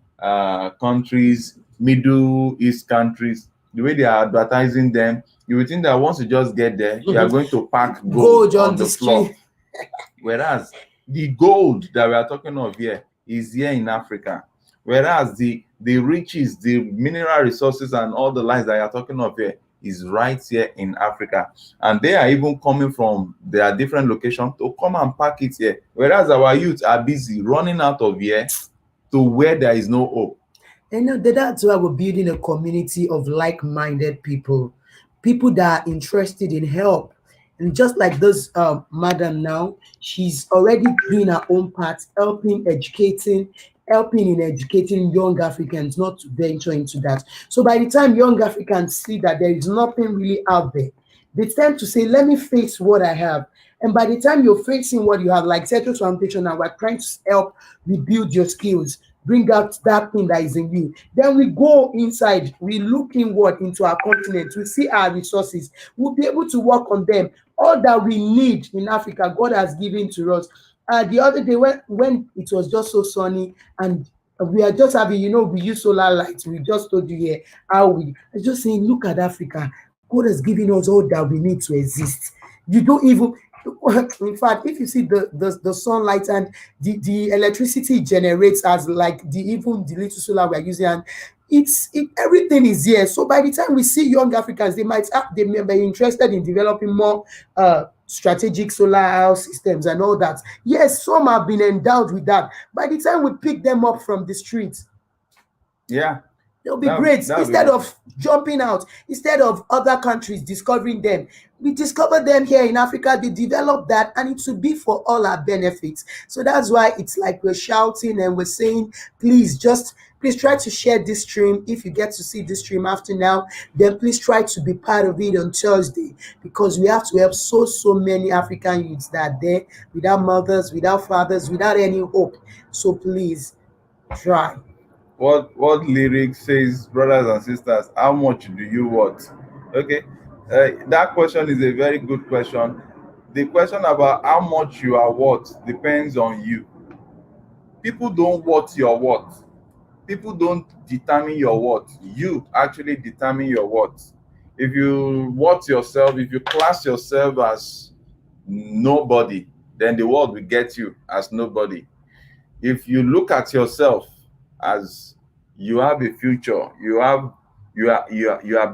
countries, Middle East countries, the way they are advertising them, you would think that once you just get there, you are going to pack gold on the floor. Whereas the gold that we are talking of here is here in Africa. Whereas the riches, the mineral resources, and all the lives that you are talking of here is right here in Africa. And they are even coming from their different locations to come and pack it here. Whereas our youth are busy running out of here to where there is no hope. And that's why we're building a community of like-minded people that are interested in help. And just like this madam now, she's already doing her own part, helping in educating young Africans not to venture into that. So by the time young Africans see that there is nothing really out there, they tend to say, let me face what I have. And by the time you're facing what you have, like Settle Foundation, now we're trying to help rebuild your skills, bring out that thing that is in you. Then we go inside, we look inward into our continent, we see our resources, we'll be able to work on them. All that we need in Africa, God has given to us. The other day, when it was just so sunny and we are just having, we use solar lights. We just told you here how I was just saying, look at Africa. God has given us all that we need to exist. You don't even, in fact, if you see the sunlight and the electricity it generates as like even the little solar we're using, and everything is here. So by the time we see young Africans, they may be interested in developing more strategic solar house systems and all that. Yes, some have been endowed with that. By the time we pick them up from the streets, yeah, they'll be great. Instead of jumping out, instead of other countries discovering them, we discover them here in Africa. They develop that, and it will be for all our benefits. So that's why it's like we're shouting and we're saying, please try to share this stream. If you get to see this stream after now, then please try to be part of it on Thursday, because we have to help so many African youths that are there without mothers, without fathers, without any hope. So please try. What lyric says, brothers and sisters, how much do you want? Okay, that question is a very good question. The question about how much you are worth depends on you. People don't worth your worth. People don't determine your worth. You actually determine your worth. If you worth yourself, if you class yourself as nobody, then the world will get you as nobody. If you look at yourself as you have a future, you are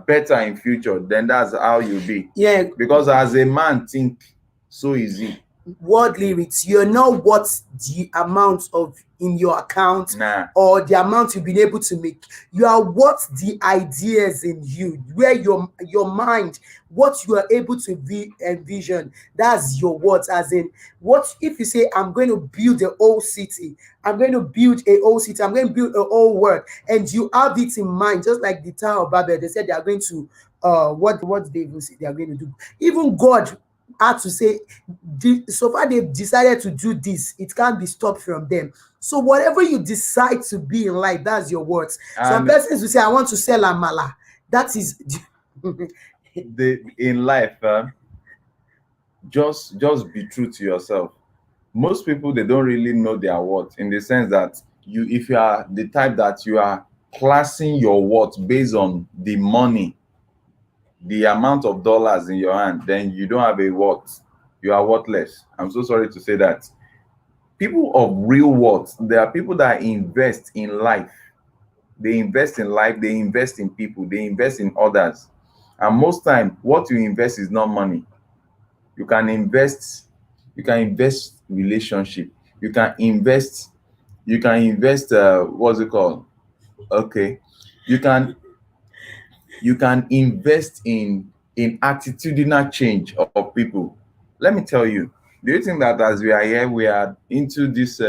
better in future, then that's how you'll be. Yeah. Because as a man think, so is he. Word lyrics, you're not worth the amount of in your account or the amount you've been able to make. You are worth the ideas in you, where your mind, what you are able to envision. That's your worth. As in, what if you say, I'm going to build an old city, I'm going to build an old city, I'm going to build an old world, and you have it in mind, just like the Tower of Babel. They said they are going to what they even say they are going to do. Even God had to say, so far they've decided to do this, it can't be stopped from them. So whatever you decide to be in life, that's your words. Some persons will say, I want to sell amala. That is in life, just be true to yourself. Most people, they don't really know their worth, in the sense that if you are the type that you are classing your worth based on the money, the amount of dollars in your hand, then you don't have a worth. You are worthless. I'm so sorry to say that. People of real worth, there are people that invest in life. They invest in life, they invest in people, they invest in others. And most time, what you invest is not money. You can invest relationship. You can invest, what's it called? Okay. You can invest in attitudinal change of people. Let me tell you, Do you think that as we are here, we are into this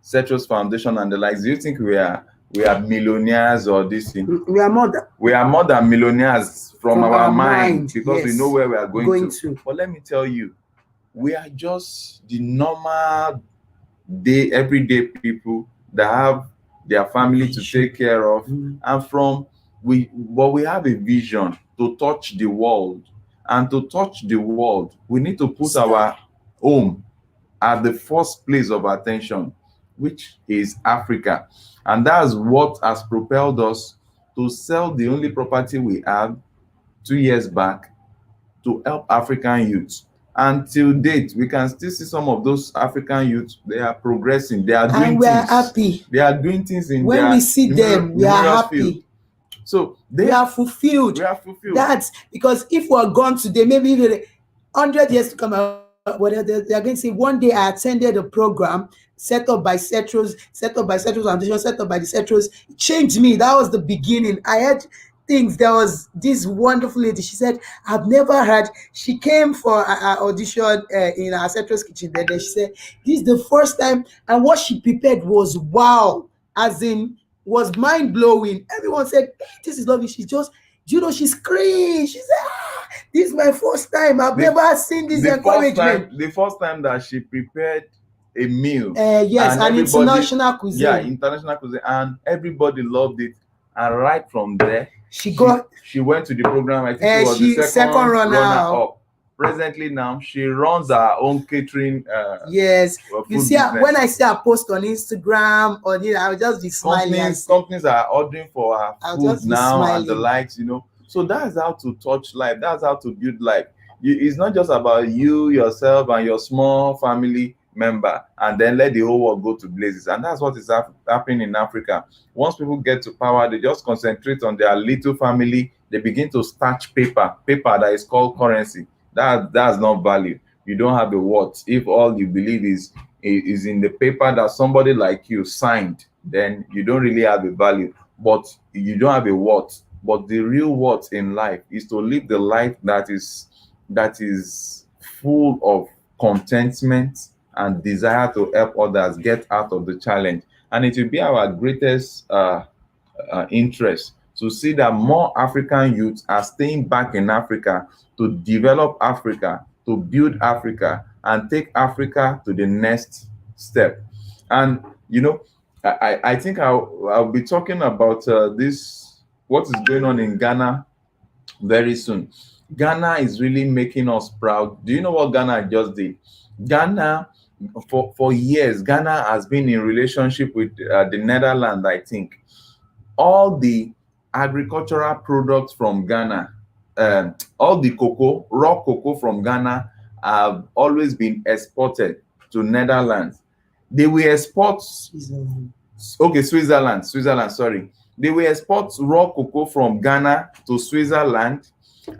Citrus Foundation and the likes? Do you think we are millionaires or this thing? We are more than We are more than millionaires from our mind because we yes, know where we are going, going to. to. But let me tell you, we are just the normal everyday people that have their family to take care of, and but we have a vision to touch the world, and to touch the world, we need to put our home at the first place of attention, which is Africa. And that's what has propelled us to sell the only property we have 2 years back to help African youths. And till date, we can still see some of those African youths. They are progressing. They are doing And we are things. happy. They are doing things in When their we see them, we are numerous happy. field. So We are fulfilled. We are fulfilled. That's because if we are gone today, maybe 100 years to come, they are going to say, one day I attended a program set up by Citrus Foundation, set up by the Citrus. It changed me. That was the beginning. I had things. There was this wonderful lady. She said, I've never heard. She came for an audition in our Citrus kitchen. Then she said, this is the first time. And what she prepared was wow. As in, was mind-blowing. Everyone said, hey, this is lovely. She just, she screamed. She said, this is my first time. I've never seen this encouragement. The first time that she prepared a meal. Yes, an international cuisine. Yeah, international cuisine. And everybody loved it. And right from there, she went to the program. I think she was the second runner up. Presently now, she runs her own catering. Yes, you see, when I see her post on Instagram, or I'll just be smiling. Companies are ordering for her food now and the likes, So that's how to touch life. That's how to build life. It's not just about you, yourself, and your small family member, and then let the whole world go to blazes. And that's what is happening in Africa. Once people get to power, they just concentrate on their little family. They begin to starch paper that is called currency. That's not value. You don't have a what. If all you believe is in the paper that somebody like you signed, then you don't really have a value. But you don't have a what. But the real what in life is to live the life that is full of contentment and desire to help others get out of the challenge. And it will be our greatest interest to see that more African youths are staying back in Africa to develop Africa, to build Africa, and take Africa to the next step. And I think I'll be talking about what is going on in Ghana very soon. Ghana is really making us proud. Do you know what Ghana just did? Ghana, for years, Ghana has been in relationship with the Netherlands, I think. All the agricultural products from Ghana, all the raw cocoa from Ghana have always been exported to Netherlands. They will export, Switzerland, sorry. They will export raw cocoa from Ghana to Switzerland,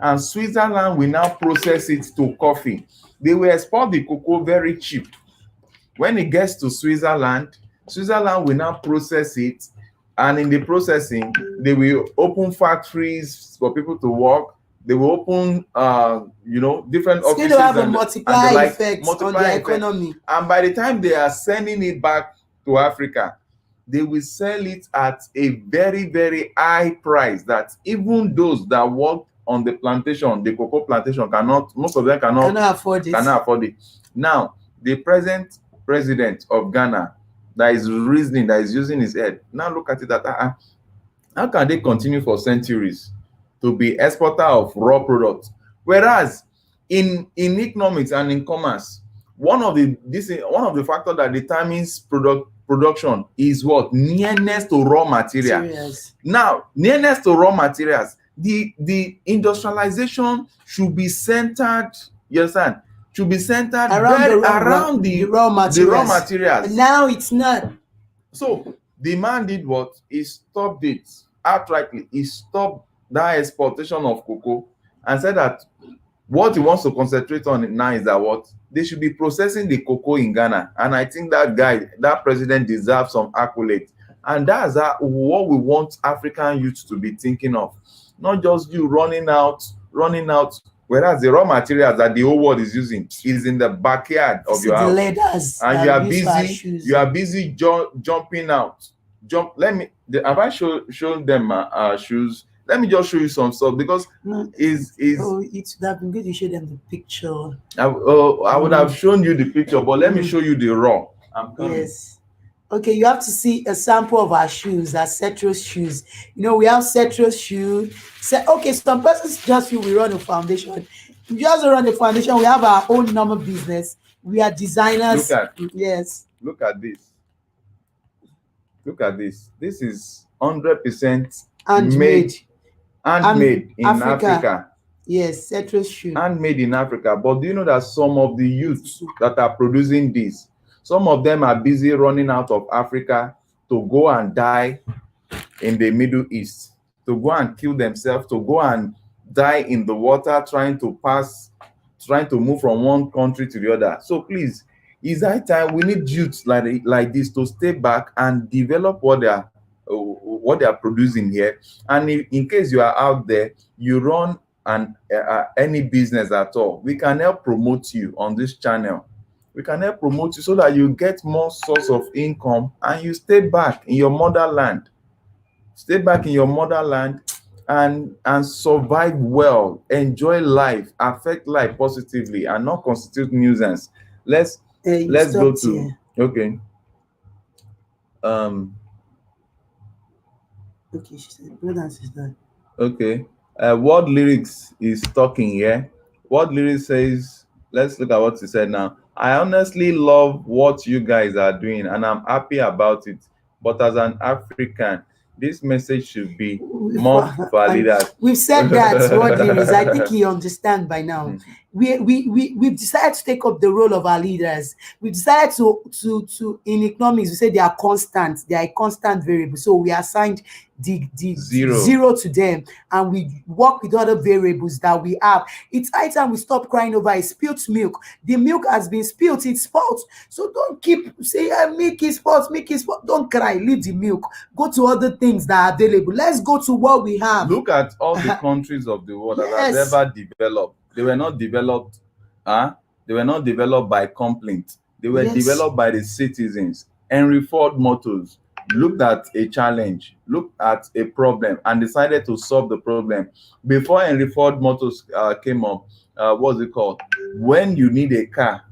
and Switzerland will now process it to coffee. They will export the cocoa very cheap. When it gets to Switzerland will now process it, and in the processing, they will open factories for people to work. They will open, different offices. Still have a multiplier effect on the economy. And by the time they are sending it back to Africa, they will sell it at a very, very high price that even those that work on the plantation, the cocoa plantation, most of them cannot afford it. Now, the present president of Ghana that is using his head, now look at it that how can they continue for centuries to be exporter of raw products? Whereas in economics and in commerce, one of the factors that determines production is what? Nearness to raw materials. Now, nearness to raw materials, the industrialization should be centered, you understand? Should be centered around the raw materials. Now it's not. So the man did what? He stopped it outrightly. He stopped that exportation of cocoa and said that what he wants to concentrate on now is that what? They should be processing the cocoa in Ghana. And I think that president deserves some accolades. And that's what we want African youth to be thinking of. Not just you running out Whereas the raw materials that the whole world is using is in the backyard of See your the house, leathers and that you are we use for our busy. shoes. You are busy jumping out. Have I shown them shoes? Let me just show you some stuff, because No, is oh, it would have been good to show them the picture. I would have shown you the picture, but let me show you the raw. I'm coming. Yes. Okay, you have to see a sample of our shoes, our Cetros shoes. You know, we have Cetros shoes. Okay, some persons just feel we run a foundation. We just run a foundation. We have our own normal business. We are designers. Yes. Look at this. Look at this. This is 100% Handmade. handmade in Africa. Yes, Cetros shoe. Handmade in Africa. But do you know that some of the youths that are producing this, some of them are busy running out of Africa to go and die in the Middle East, to go and kill themselves, to go and die in the water, trying to move from one country to the other. So please, it's that time we need youths like this to stay back and develop what they are producing here. And in case you are out there, you run any business at all, we can help promote you on this channel. We can help promote you so that you get more source of income and you stay back in your motherland. Stay back in your motherland and survive well, enjoy life, affect life positively, and not constitute nuisance. Let's go to here. Okay. Okay, she said, brother and sister. Okay. World Lyrics is talking here. World Lyrics says, let's look at what he said now. I honestly love what you guys are doing and I'm happy about it. But as an African, this message should be more for leaders. We've said that, World Lyrics. I think you understand by now. We've decided to take up the role of our leaders. We've decided to in economics, we say they are constant. They are a constant variable. So we assigned the zero to them, and we work with other variables that we have. It's high time we stop crying over a spilt milk. The milk has been spilled, it's spoiled. So don't keep saying milk is spoiled, milk is spoiled. Don't cry, leave the milk. Go to other things that are available. Let's go to what we have. Look at all the countries of the world that have ever developed. They were not developed, they were not developed by complaint. They were developed by the citizens. Henry Ford Motors looked at a challenge, looked at a problem, and decided to solve the problem. Before Henry Ford Motors came up, what's it called? When you need a car,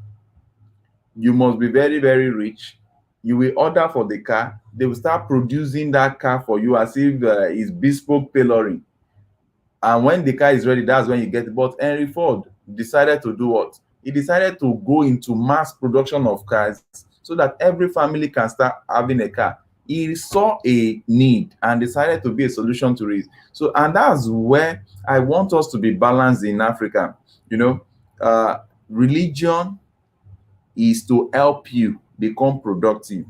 you must be very, very rich. You will order for the car. They will start producing that car for you as if it's bespoke tailoring. And when the car is ready, that's when you get it. But Henry Ford decided to do what? He decided to go into mass production of cars so that every family can start having a car. He saw a need and decided to be a solution to it. So, and that's where I want us to be balanced in Africa. You know, religion is to help you become productive.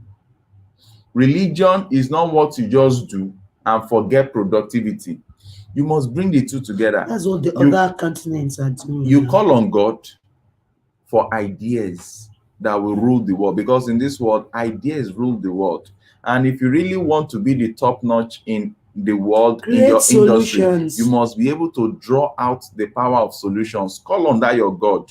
Religion is not what you just do and forget productivity. You must bring the two together. That's what the other continents are doing. You call on God for ideas that will rule the world, because in this world, ideas rule the world. And if you really want to be the top notch in the world, in your industry, you must be able to draw out the power of solutions. Call on that your God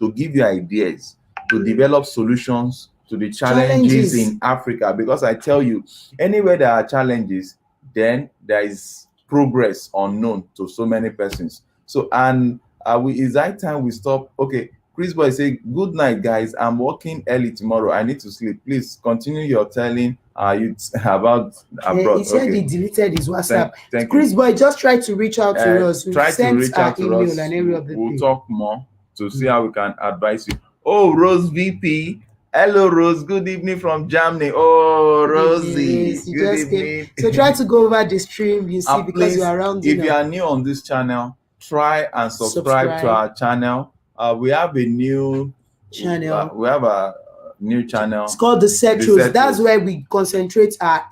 to give you ideas, to develop solutions to the challenges in Africa. Because I tell you, anywhere there are challenges, then there is progress unknown to so many persons. So, and it's that time we stop. Okay, Chris Boy say, good night, guys. I'm working early tomorrow. I need to sleep. Please continue your telling youths about abroad. He said he deleted his WhatsApp. Thank Chris you. Boy, just try to reach out to us. We'll try to reach out to us. And every other we'll talk more to see how we can advise you. Oh, Rose VP. Hello, Rose. Good evening from Germany. Oh, Rosie. Yes, good evening. So try to go over the stream, you see, because please, you are around. If you are new on this channel, try and subscribe to our channel. We have a new channel. We have a new channel. It's called The Cetros. That's where we concentrate our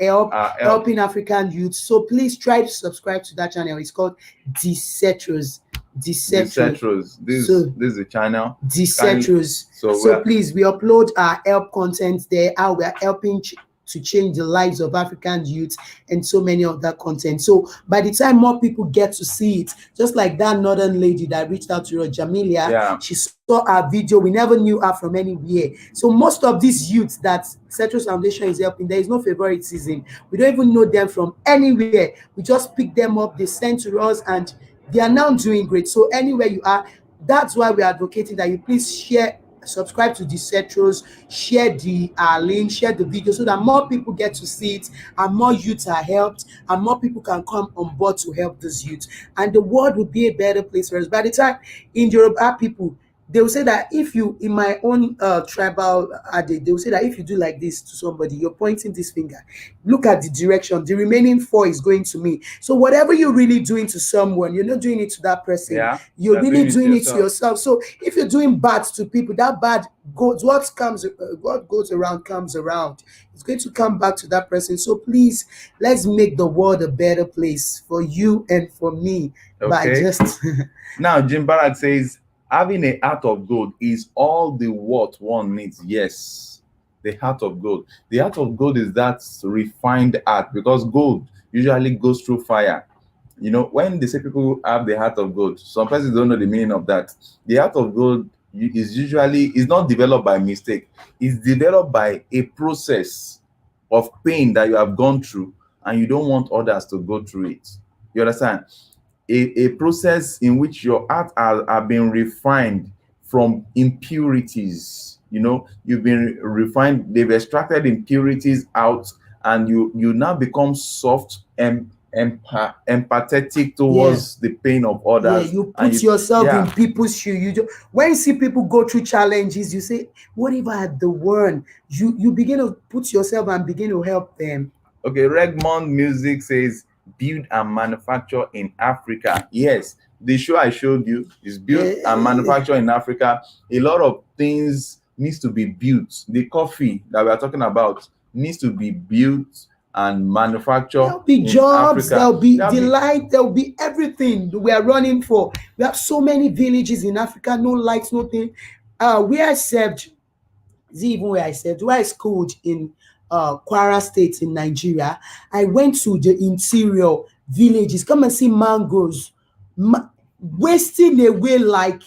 helping African youth. So please try to subscribe to that channel. It's called The Cetros. The Cetros. This is the channel. The Cetros. So please, we upload our help content there. How we are helping to change the lives of African youth and so many other content. So by the time more people get to see it, just like that northern lady that reached out to her, Jamilia, Yeah. she saw our video. We never knew her from anywhere. So most of these youths that Cetros Foundation is helping, there is no favoritism. We don't even know them from anywhere. We just pick them up, they send to us, and they are now doing great. So anywhere you are, that's why we're advocating that you please share, subscribe to the Cetros, share the link, share the video, so that more people get to see it and more youths are helped and more people can come on board to help those youth, and the world will be a better place for us. By the time in Yoruba people, they will say that if you, in my own tribal adage, they will say that if you do like this to somebody, you're pointing this finger. Look at the direction. The remaining 4 is going to me. So whatever you're really doing to someone, you're not doing it to that person. Yeah, You're really doing it to yourself. yourself. So if you're doing bad to people, that bad goes, what goes around comes around. It's going to come back to that person. So please, let's make the world a better place for you and for me by Okay. just Now, Jim Barak says, having a heart of gold is all the what one needs. Yes, the heart of gold. The heart of gold is that refined heart, because gold usually goes through fire. You know, when they say people have the heart of gold, some persons don't know the meaning of that. The heart of gold is not developed by mistake. It's developed by a process of pain that you have gone through, and you don't want others to go through it. You understand? A process in which your heart are being refined from impurities. You know, you've been refined, they've extracted impurities out, and you now become soft and empathetic towards the pain of others. Yeah, you and put yourself yeah. in people's shoes. When you see people go through challenges, you say, what if I had the one? You begin to put yourself and begin to help them. Okay, Regmond Music says, build and manufacture in Africa. Yes, the show I showed you is build and manufacture in Africa. A lot of things needs to be built. The coffee that we are talking about needs to be built and manufactured. There'll be jobs, Africa. there'll be delight, there'll be everything we are running for. We have so many villages in Africa, no lights, nothing. Where I served, where I schooled in Kwara State in Nigeria, I went to the interior villages. Come and see mangoes wasting away like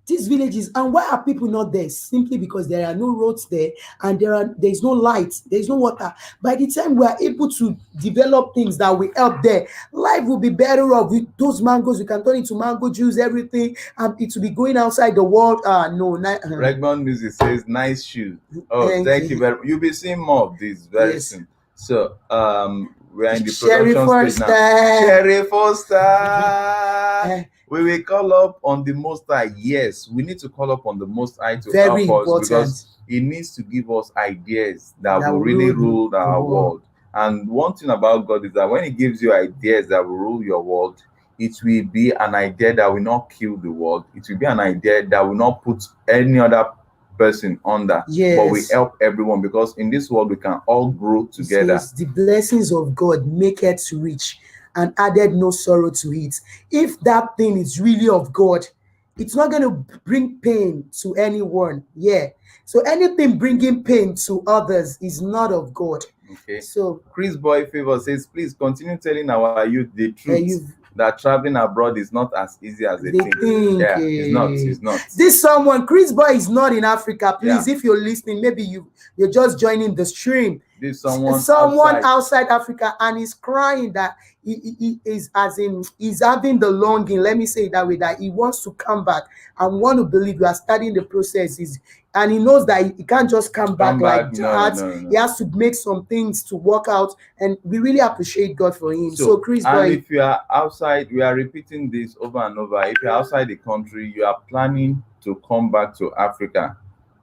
these villages. And why are people not there? Simply because there are no roads there, and there's no light, there's no water. By the time we are able to develop things that will help there, life will be better off. With those mangoes, we can turn into mango juice, everything, and it will be going outside the world. Regmond Music says, nice shoes. Oh, thank you very much. You'll be seeing more of this very soon. So we are in the Sherry production stage now. Sherry Foster. We will call up on the Most High. Yes, we need to call up on the Most High to help us, because He needs to give us ideas that will really rule our world. And one thing about God is that when He gives you ideas that will rule your world, it will be an idea that will not kill the world. It will be an idea that will not put any other person under, but we help everyone, because in this world we can all grow together. The blessings of God make it rich and added no sorrow to it. If that thing is really of God, it's not going to bring pain to anyone. So anything bringing pain to others is not of God. Okay. So Chris Boy Favor says, please continue telling our youth the truth, that traveling abroad is not as easy as they think. Yeah, it's not. This someone, Chris Boy, is not in Africa. Please, if you're listening, maybe you're just joining the stream. There's someone outside Africa, and he's crying that he is, as in, he's having the longing, let me say it that way, that he wants to come back and want to believe. You are studying the processes, and he knows that he can't just come back like that. No. He has to make some things to work out, and we really appreciate God for him. So Chris Boy, if you are outside, we are repeating this over and over. If you're outside the country, you are planning to come back to Africa,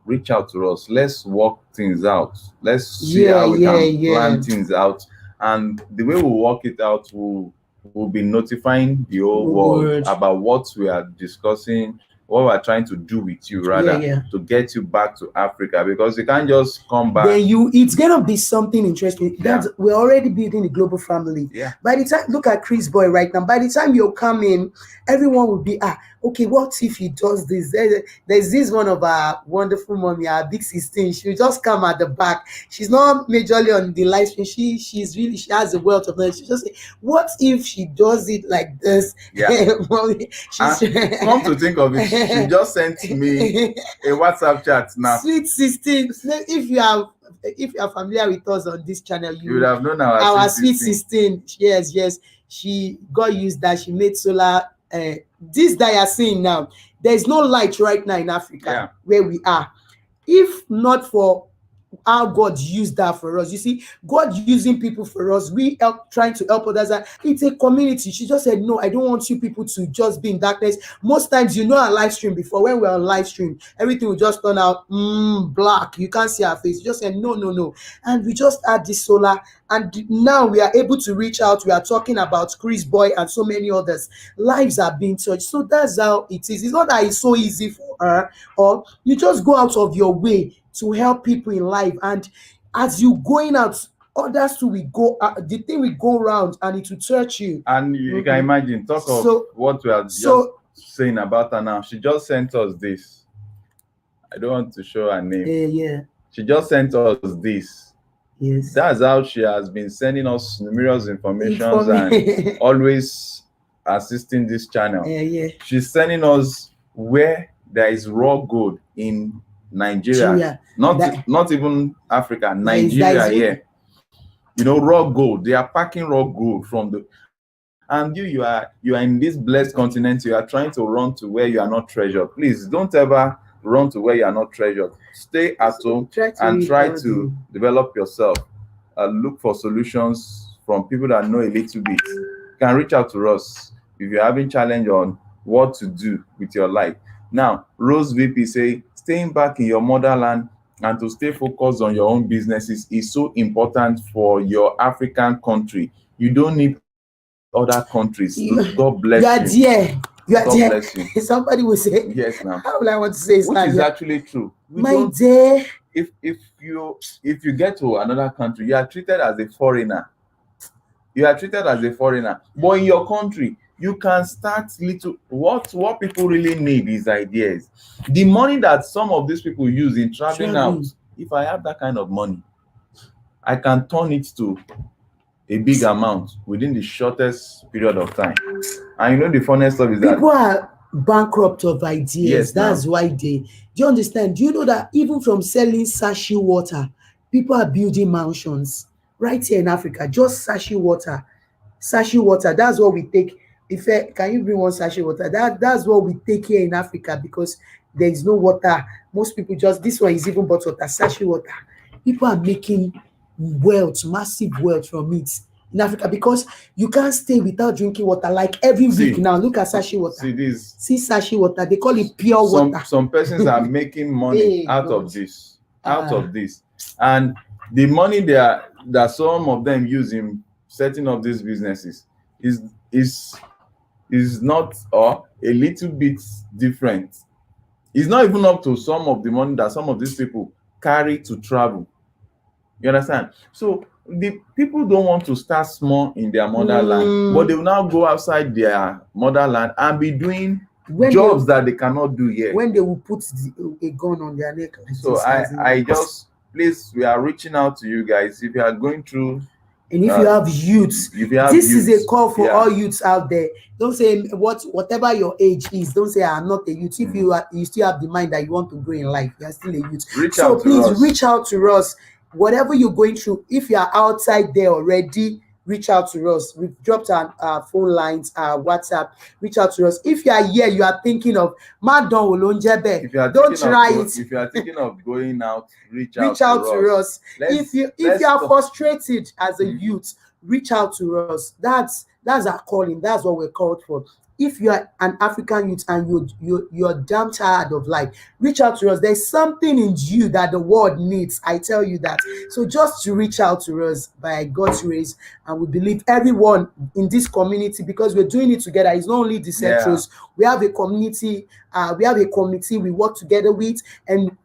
reach out to us. Let's work things out. Let's see how we can plan things out. And the way we work it out, we'll be notifying the whole world about what we are discussing, what we're trying to do with you, rather, yeah. to get you back to Africa, because you can't just come back. Then it's gonna be something interesting. Yeah. We're already building a global family. Yeah. By the time, look at Chris Boy right now. By the time you come in, everyone will be okay. What if he does this? There's this one of our wonderful mommy, our big 16. She'll just come at the back. She's not majorly on the live stream. She has a wealth of knowledge. She just say, what if she does it like this? Yeah. Mommy, Come to think of it, she just sent me a WhatsApp chat now. Sweet 16. If you are familiar with us on this channel, You would have known our Sweet 16. Yes. She got used that. She made solar. This that you're seeing now, there's no light right now in Africa where we are. If not for how God used that for us, you see, God using people for us, we trying to help others. It's a community. She just said, no, I don't want you people to just be in darkness. Most times, our live stream before, when we're on live stream, everything will just turn out black. You can't see our face. You just said, no. And we just add this solar. And now we are able to reach out. We are talking about Chris Boy and so many others. Lives are being touched. So that's how it is. It's not that it's so easy for her, or you just go out of your way to help people in life. And as you going out, others too will go, the thing will go around and it will touch you. And you can imagine, talk of what we are just saying about her now. She just sent us this. I don't want to show her name. Yeah. She just sent us this. Yes. That's how she has been sending us numerous informations and always assisting this channel. Yeah. She's sending us where there is raw gold in Nigeria. Not even Africa, Nigeria here. Raw gold. They are packing raw gold from the, and you are in this blessed continent. You are trying to run to where you are not treasured. Please don't ever run to where you are not treasured. Stay at home and try to develop yourself. Look for solutions from people that know a little bit. You can reach out to us if you're having challenge on what to do with your life. Now, Rose VP say, staying back in your motherland and to stay focused on your own businesses is so important for your African country. You don't need other countries. God bless you. You are God there. bless you. Somebody will say, yes, ma'am. How will I want to say which is actually true. My dear. If you get to another country, you are treated as a foreigner. But in your country, you can start little. What people really need is ideas. The money that some of these people use in traveling out, if I have that kind of money, I can turn it to a big amount within the shortest period of time. And the funniest stuff is that people are bankrupt of ideas. Yes, that's why do you understand? Do you know that even from selling sachet water, people are building mansions right here in Africa? Just sachet water. That's what we take. Can you bring one sachet water? That's what we take here in Africa, because there is no water. Most people this one is even bottled water, sachet water. People are making wealth, massive wealth from it in Africa, because you can't stay without drinking water. Like every week now, look at sachet water. See sachet water. They call it pure water. Some persons are making money out of this. And the money that some of them use in setting up these businesses is not, or a little bit different. It's not even up to some of the money that some of these people carry to travel. You understand? So the people don't want to start small in their motherland, but they will now go outside their motherland and be doing jobs that they cannot do here. When they will put a gun on their neck. So I just, please, we are reaching out to you guys. If you are going through, and if you have youths, this is a call for all youths out there. Don't say whatever your age is. Don't say I'm not a youth. If you still have the mind that you want to grow in life, you are still a youth. Please reach out to us. Whatever you're going through, if you are outside there already, reach out to us. We've dropped our phone lines, our WhatsApp. Reach out to us. If you are here, you are thinking of don't try it. If you are thinking of going out, reach out to us. If you are frustrated as a youth, reach out to us. That's our calling. That's what we're called for. if you are an African youth and you're damn tired of life, reach out to us. There's something in you that the world needs. I tell you that. So just to reach out to us by God's grace, and we believe everyone in this community, because we're doing it together. It's not only the Centros. We have a community. We have a committee we work together with, and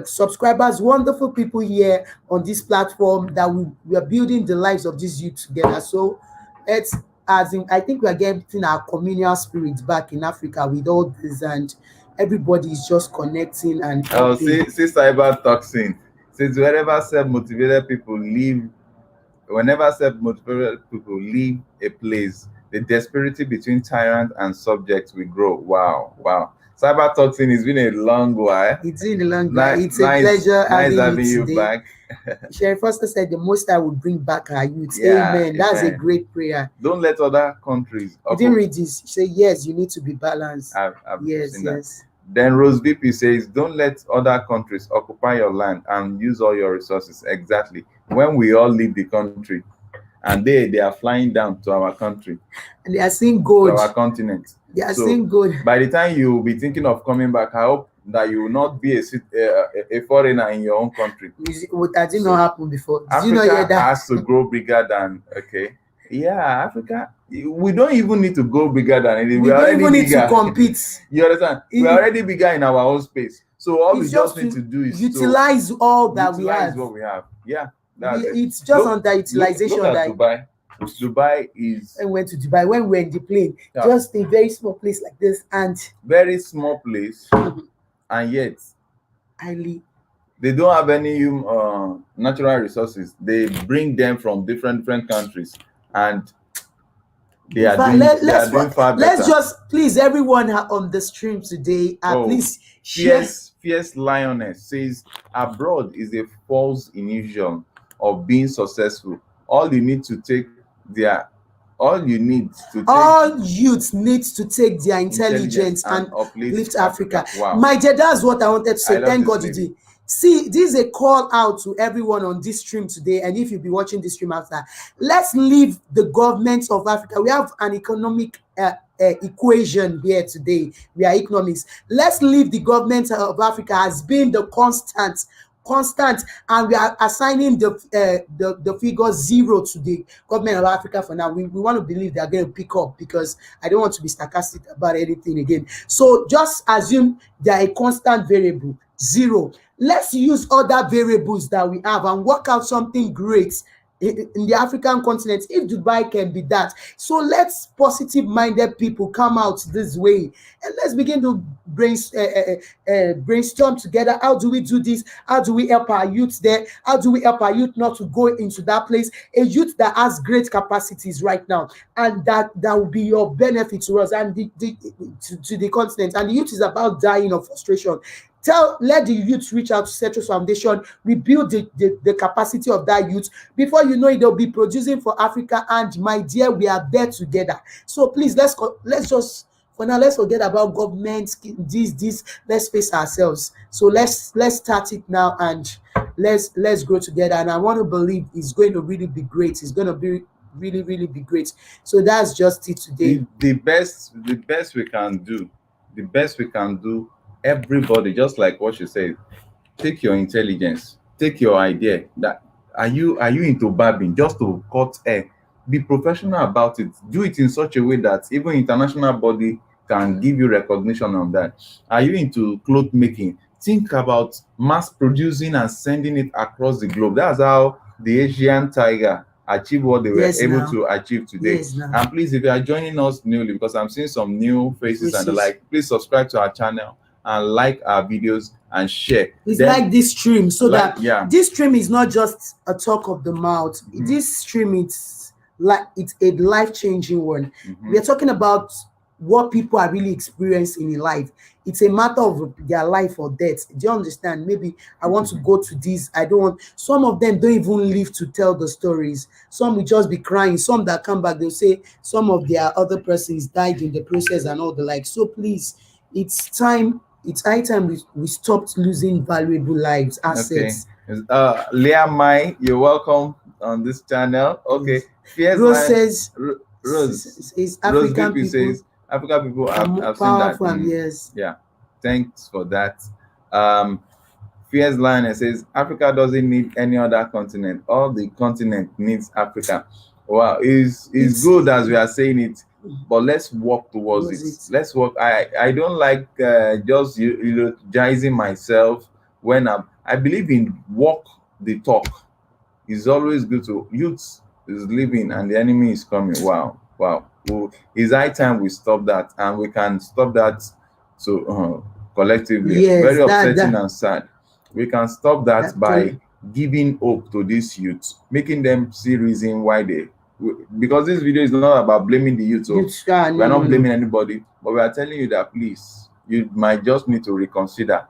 subscribers, wonderful people here on this platform that we are building the lives of these youth together. So it's I think we are getting our communal spirit back in Africa with all this, and everybody is just connecting and see cyber toxin says whenever self-motivated people leave a place, the desperate between tyrant and subject will grow. Wow. Cyber toxin has been a long while. It's been a long while. It's a pleasure having you back. Sherry Foster said the most I would bring back our youth. Amen. That's a great prayer. Don't let other countries. You didn't read this. She said, yes, you need to be balanced. I've seen that. Then Rose VP says, don't let other countries occupy your land and use all your resources. Exactly. When we all leave the country, and they are flying down to our country. And they are seeing gold. To our continent. They are seeing gold. By the time you will be thinking of coming back, I hope that you will not be a foreigner in your own country. That did not happen before. Africa has to grow bigger than, Africa, we don't even need to go bigger than anything. We don't even need to compete. You understand? We're already bigger in our own space. So all we just need to do is utilize all that we have. Utilize what we have. Yeah. It's just underutilization. Look at Dubai. Dubai is. I went to Dubai when we were in the plane. Yeah. Just a very small place like this, and very small place, and yet they don't have any natural resources. They bring them from different countries, and they are doing far better. Let's just please everyone on the stream today, please share. Fierce Lioness says abroad is a false illusion of being successful. All youths need to take their intelligence and uplift Africa. Wow. My dear, that's what I wanted to say. Thank God you did. See, this is a call out to everyone on this stream today, and if you'll be watching this stream after, let's leave the governments of Africa. We have an economic equation here today. We are economics. Let's leave the government of Africa as being the constant, and we are assigning the figure 0 to the government of Africa for now. We want to believe they are going to pick up, because I don't want to be sarcastic about anything again. So just assume they are a constant variable, 0. Let's use other variables that we have and work out something great in the African continent. If Dubai can be that, so let's positive-minded people come out this way and let's begin to brainstorm together. How do we do this? How do we help our youth there? How do we help our youth not to go into that place? A youth that has great capacities right now, and that will be your benefit to us and to the continent. And the youth is about dying of frustration. Let the youth reach out to Centros Foundation. We build the capacity of that youth. Before you know it, they'll be producing for Africa. And my dear, we are there together. So please, let's just for now, let's forget about government. Let's face ourselves. So let's start it now, and let's grow together. And I want to believe it's going to really be great. It's going to be really, really be great. So that's just it today. The best we can do. Everybody, just like what you said, take your intelligence, take your idea. That are you into barbing just to cut hair? Be professional about it. Do it in such a way that even international body can give you recognition on that. Are you into cloth making? Think about mass producing and sending it across the globe. That's how the Asian tiger achieved what they were able to achieve today. And please, if you are joining us newly, because I'm seeing some new faces and the like, please subscribe to our channel and like our videos and share. It's like this stream, so that this stream is not just a talk of the mouth. This stream, it's a life-changing one. We are talking about what people are really experiencing in life. It's a matter of their life or death. Do you understand? Maybe I want to go to this. I don't want. Some of them don't even live to tell the stories. Some will just be crying. Some that come back, they'll say some of their other persons died in the process and all the like. So please, it's time. It's high time we stopped losing valuable lives, assets. Okay. Leah Mai, you're welcome on this channel. Okay. Rose says, Rose says African people says, Africa people are have seen that. powerful, and yes. Yeah, thanks for that. Fierce Lioness says Africa doesn't need any other continent. All the continent needs Africa. Wow, it's good as we are saying it, but let's work towards it. Let's work. I don't like just eulogizing myself when I believe in walk the talk. It's always good to youth is living and the enemy is coming. Wow. Well, it's high time we stop that, and we can stop that. So collectively, Yes, very upsetting and sad. We can stop that by giving hope to these youth, making them see reason why because this video is not about blaming the youth. So we're not blaming anybody, but we are telling you that please, you might just need to reconsider.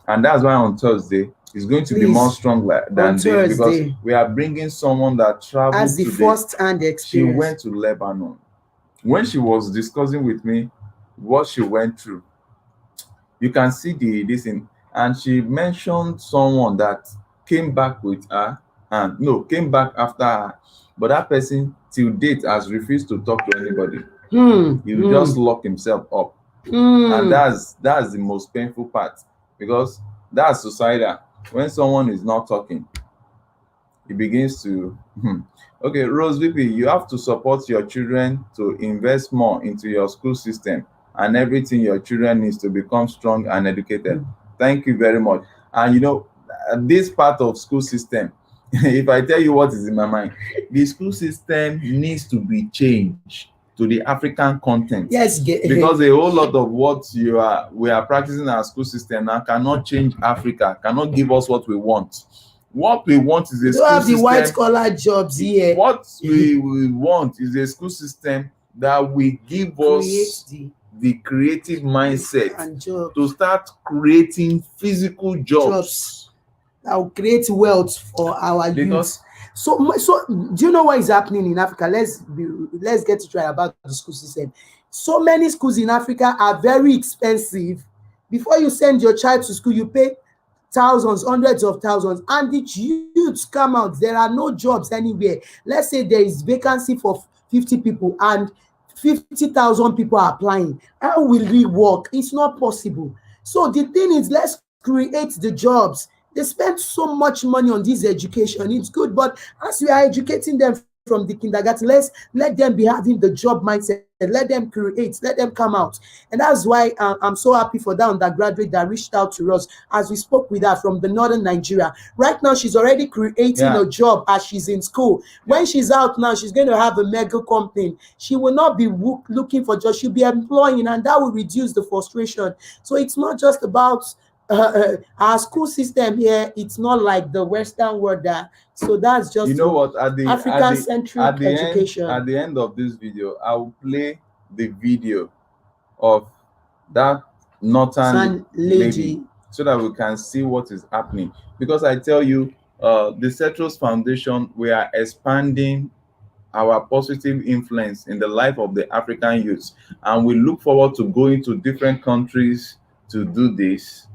And that's why on Thursday it's going to be more strong than this, because we are bringing someone that traveled as the first-hand experience. She went to Lebanon. When she was discussing with me what she went through, you can see this thing. And she mentioned someone that came back with her, and came back after her, but that person till date has refused to talk to anybody. He will just lock himself up. And that's the most painful part, because that's suicidal. When someone is not talking, it begins to okay, Rose VP, you have to support your children to invest more into your school system and everything your children needs to become strong and educated. Thank you very much. And this part of school system, if I tell you what is in my mind, the school system needs to be changed to the African content. Yes, because a whole lot of what we are practicing in our school system now cannot change Africa, cannot give us what we want. What we want is a school have system. The white collar jobs here. What we want is a school system that will give us the creative mindset to start creating physical jobs that will create wealth for our youth. So do you know what is happening in Africa? Let's get it right about the school system. So many schools in Africa are very expensive. Before you send your child to school, you pay thousands, hundreds of thousands, and the youths come out. There are no jobs anywhere. Let's say there is vacancy for 50 people and 50,000 people are applying. How will we work? It's not possible. So the thing is, let's create the jobs. They spend so much money on this education. It's good, but as we are educating them from the kindergarten, let's let them be having the job mindset. Let them create, let them come out. And that's why I'm so happy for that undergraduate that reached out to us as we spoke with her from the northern Nigeria. Right now, she's already creating a job as she's in school. When she's out now, she's going to have a mega company. She will not be looking for jobs. She'll be employing, and that will reduce the frustration. So it's not just about our school system here. It's not like the Western world. So that's just African-centric education. At the end of this video, I will play the video of that northern lady so that we can see what is happening. Because I tell you, the Cetros Foundation, we are expanding our positive influence in the life of the African youth, and we look forward to going to different countries to do this.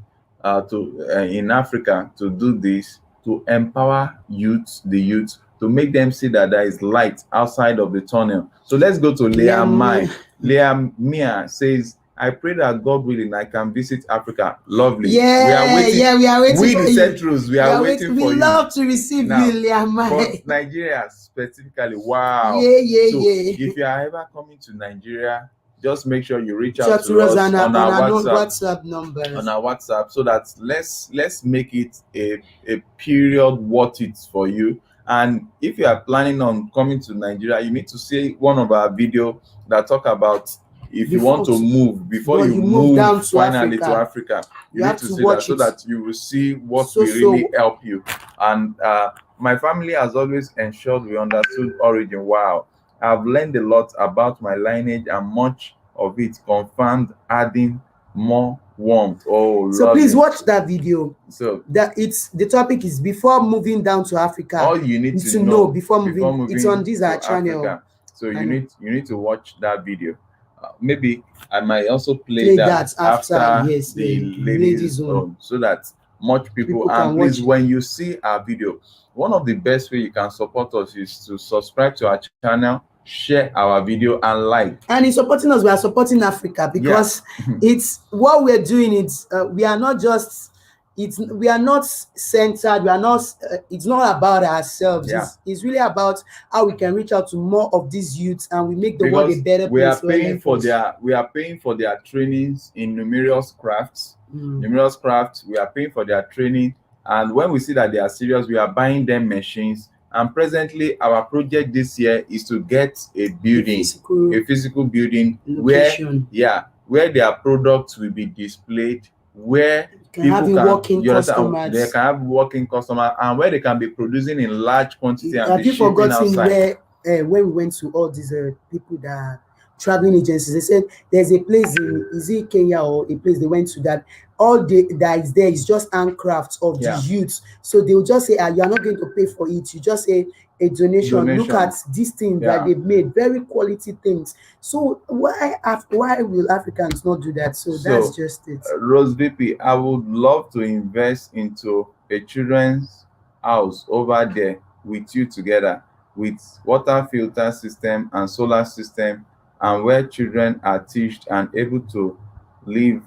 In Africa to do this, to empower the youth, to make them see that there is light outside of the tunnel. So let's go to Leah Mai. Leah Mia says, I pray that God willing, I can visit Africa. Lovely. Yeah, we are waiting. We the Centros, we are waiting for you. We love to receive you, Leah Mai. For Nigeria specifically, wow. Yeah. If you are ever coming to Nigeria, just make sure you reach out to us on our WhatsApp number. On our WhatsApp, so that let's make it a period worth it for you. And if you are planning on coming to Nigeria, you need to see one of our videos that talk about if you want to move before you move down finally to Africa. You need to see that so that you will see what will really help you. And my family has always ensured we understood origin. Wow. I've learned a lot about my lineage, and much of it confirmed adding more warmth. So please watch that video. So that the topic is before moving down to Africa. All you need to know before moving. It's on this channel. Africa. So you need to watch that video. Maybe I might also play that after the ladies' zone, so that much people and please, when you see our video, one of the best way you can support us is to subscribe to our channel share our video and like. And in supporting us, we are supporting Africa, because it's what we're doing. It's we are not just. We are not centered. We are not. It's not about ourselves. Yeah. It's really about how we can reach out to more of these youths, and we make the world a better we are place. we are paying for their trainings in numerous crafts. Numerous crafts. We are paying for their training, and when we see that they are serious, we are buying them machines. And presently, our project this year is to get a building, a physical building location, where their products will be displayed, where can have working customers. They can have working customers, and where they can be producing in large quantity. Have you forgotten where when we went to all these people that are traveling agencies? They said there's a place in, is it Kenya or a place they went to, that all that is there is just handcrafts of the youths. So they will just say, you are not going to pay for it. You just say a donation. Look at these things that they've made, very quality things. So why will Africans not do that? So that's just it. Rose VP, I would love to invest into a children's house over there with you together, with water filter system and solar system, and where children are taught and able to live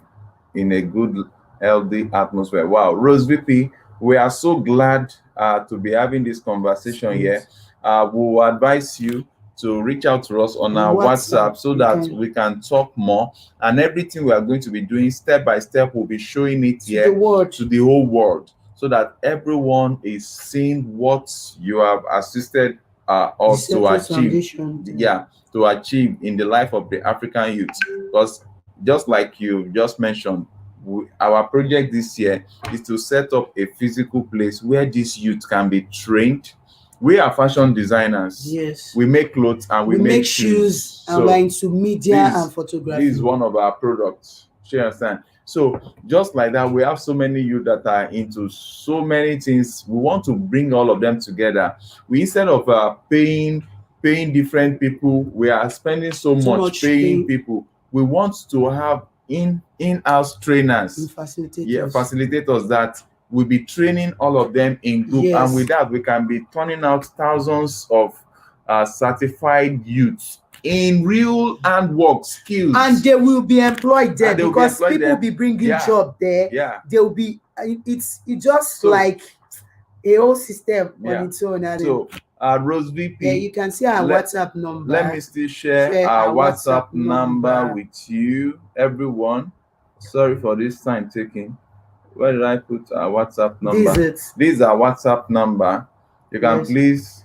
in a good, healthy atmosphere. Wow, Rose VP, we are so glad to be having this conversation here. We will advise you to reach out to us on our WhatsApp so that we can talk more, and everything we are going to be doing step by step, we'll be showing it here to the whole world, so that everyone is seeing what you have assisted us to achieve. To achieve in the life of the African youth. Because just like you just mentioned, our project this year is to set up a physical place where these youth can be trained. We are fashion designers. Yes. We make clothes and we make shoes. And we're into media and photography. This is one of our products. You understand? So just like that, we have so many youth that are into so many things. We want to bring all of them together. We, instead of paying different people, we are spending so much paying people. We want to have in-house trainers, facilitators that will be training all of them in group. And with that, we can be turning out thousands of certified youths in real handwork skills, and they will be employed there, because people will be bringing job there. They will be. It's just like a whole system on its own. So Rose VP, you can see our WhatsApp number. Let me still share our WhatsApp number with you, everyone. Sorry for this time taking. Where did I put our WhatsApp number? This is our WhatsApp number. You can please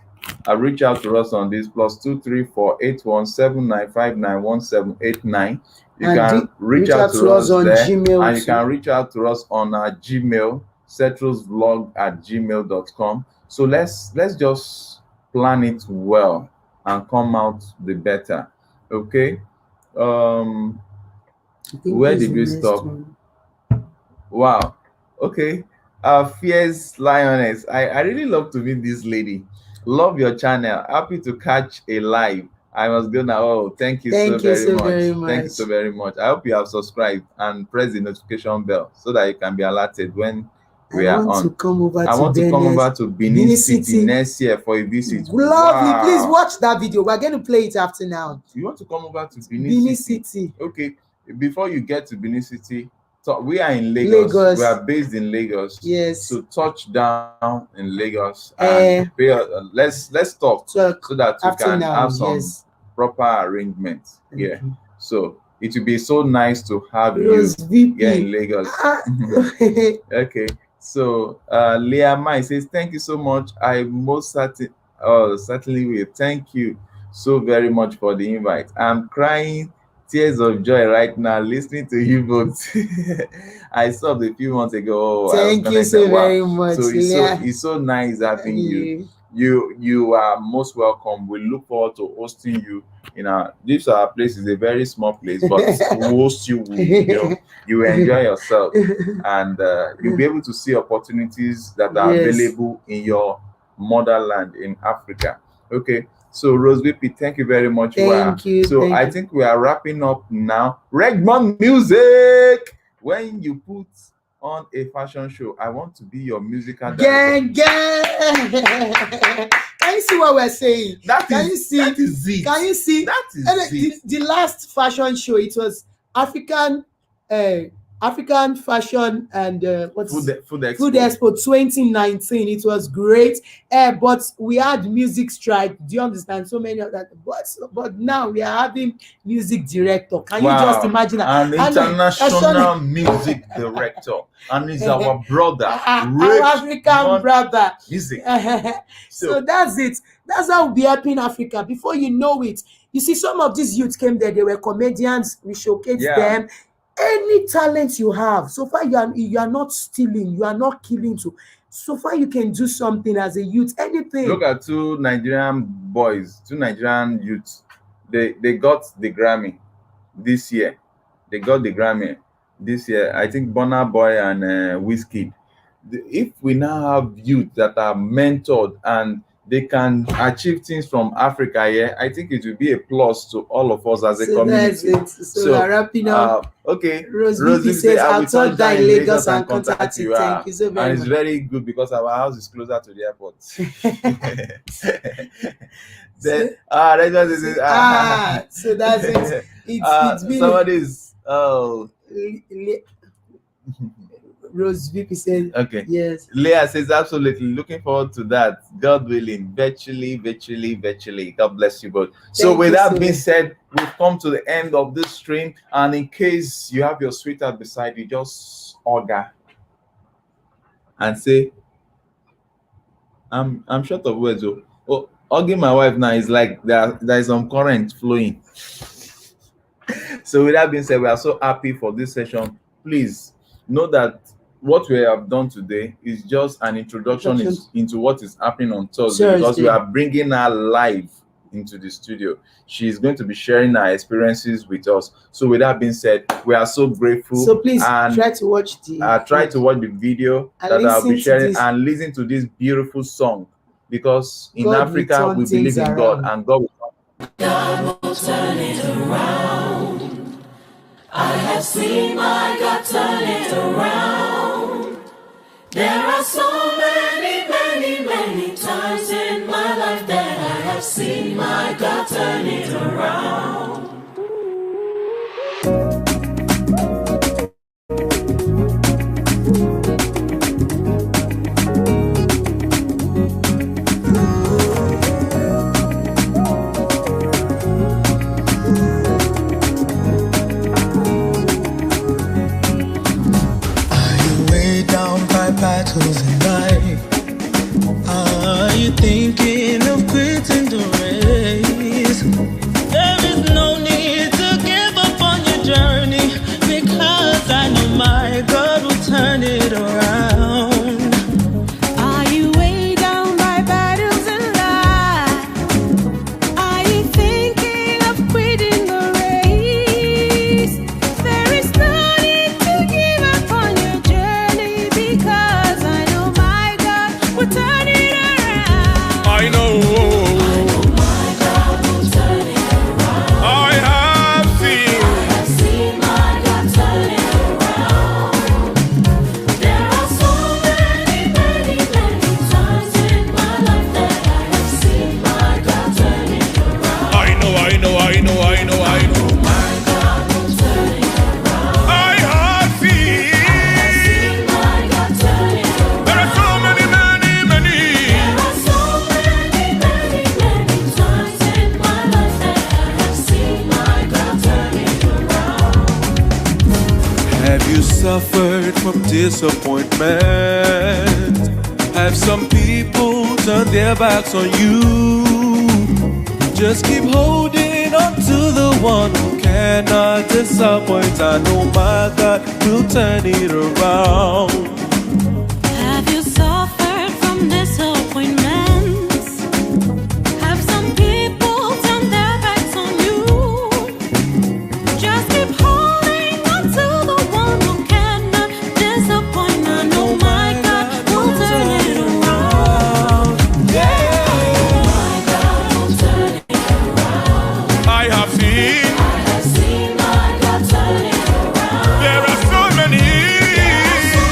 reach out to us on this +234 8179591789. You can reach out to us on there, Gmail, and you can reach out to us on our Gmail, cetrosvlog@gmail.com. So let's just plan it well and come out the better. Okay. Where did we stop? Wow. Okay. Fierce Lioness. I really love to meet this lady. Love your channel. Happy to catch a live. I was gonna. Thank you so very much. Thank you so very much. I hope you have subscribed and press the notification bell so that you can be alerted when we are on. I want to come over to Benin City next year for a visit. Lovely. Please watch that video. We're going to play it after now. You want to come over to Benin City? Okay. Before you get to Benin City, so we are in Lagos. We are based in Lagos. Yes. So touch down in Lagos and let's talk so that we can have some proper arrangements here. So it will be so nice to have you here in Lagos. Okay. So Leah Mai says, thank you so much. I most certainly will. Thank you so very much for the invite. I'm crying tears of joy right now listening to you both. I saw a few months ago. Thank you so very much. So it's so nice having you. You are most welcome. We look forward to hosting you in this place is a very small place, but we'll host you. You enjoy yourself, and you'll be able to see opportunities that are available in your motherland in Africa. Okay. So Rose VP, thank you very much. Thank you. So I think we are wrapping up now. Regmont music. When you put on a fashion show. I want to be your musical director. Gang, gang. Can you see what we're saying? Can you see? That is it. Can you see? That is it. The last fashion show, it was African fashion and Food Expo. Food Expo 2019. It was great, but we had music strike. Do you understand? So many of that, but now we are having music director. Can you just imagine that? An international music director, and he's our brother, our African brother. Music. So that's it. That's how we help in Africa. Before you know it, you see some of these youths came there. They were comedians. We showcased them. Any talent you have, so far you are not stealing, you are not killing. So far you can do something as a youth. Anything. Look at two Nigerian youths. They got the Grammy this year. I think Burna Boy and Wizkid. If we now have youth that are mentored and they can achieve things from Africa, I think it will be a plus to all of us as a community. That's it. So we're wrapping up. Okay. Rosie says, I'll touch that in Lagos and contact you. Thank you so very much. And it's very good because our house is closer to the airport. So that's it. It's been somebody's Rose VP said, okay. Yes. Leah says, absolutely. Looking forward to that. God willing. Virtually. God bless you both. So with that being said, we've come to the end of this stream. And in case you have your sweetheart beside you, just order and say, I'm short of words. Oh, hugging my wife now is like there is some current flowing. So with that being said, we are so happy for this session. Please know that what we have done today is just an introduction into what is happening on Thursday, because we are bringing her live into the studio. She is going to be sharing her experiences with us. So with that being said, we are so grateful. So please try to watch the video that I'll be sharing and listen to this beautiful song, because in Africa we believe in God, and God will turn it around. I have seen my God turn it around. There are so many times in my life that I have seen my God turn it around. Battles in life. Are you thinking of quitting the race? There is no need to give up on your journey, because I know my God will turn it around. Are you weighed down by battles in life? Are you thinking of quitting the race? There is no need to give up on your journey, because I know my God will turn it around. I know My God will turn it around. I have seen. I've seen my God turn it around. There are so many times in my life that I have seen my God turn it around. I know. My God will turn it around. I have seen. I've seen my God turn it around. There are so many. There are so many times in my life that I have seen my God turn it around. Have you suffered from disappointment? Have some people turned their backs on you? Just keep holding on to the one who cannot disappoint. I know my God will turn it around. Have you suffered from disappointments? Have some people turned their backs on you? Just keep holding on to the one who cannot disappoint. I know my God will turn it around. My God will turn it around. I have seen. I've seen my God turn it around. There are so many. There are so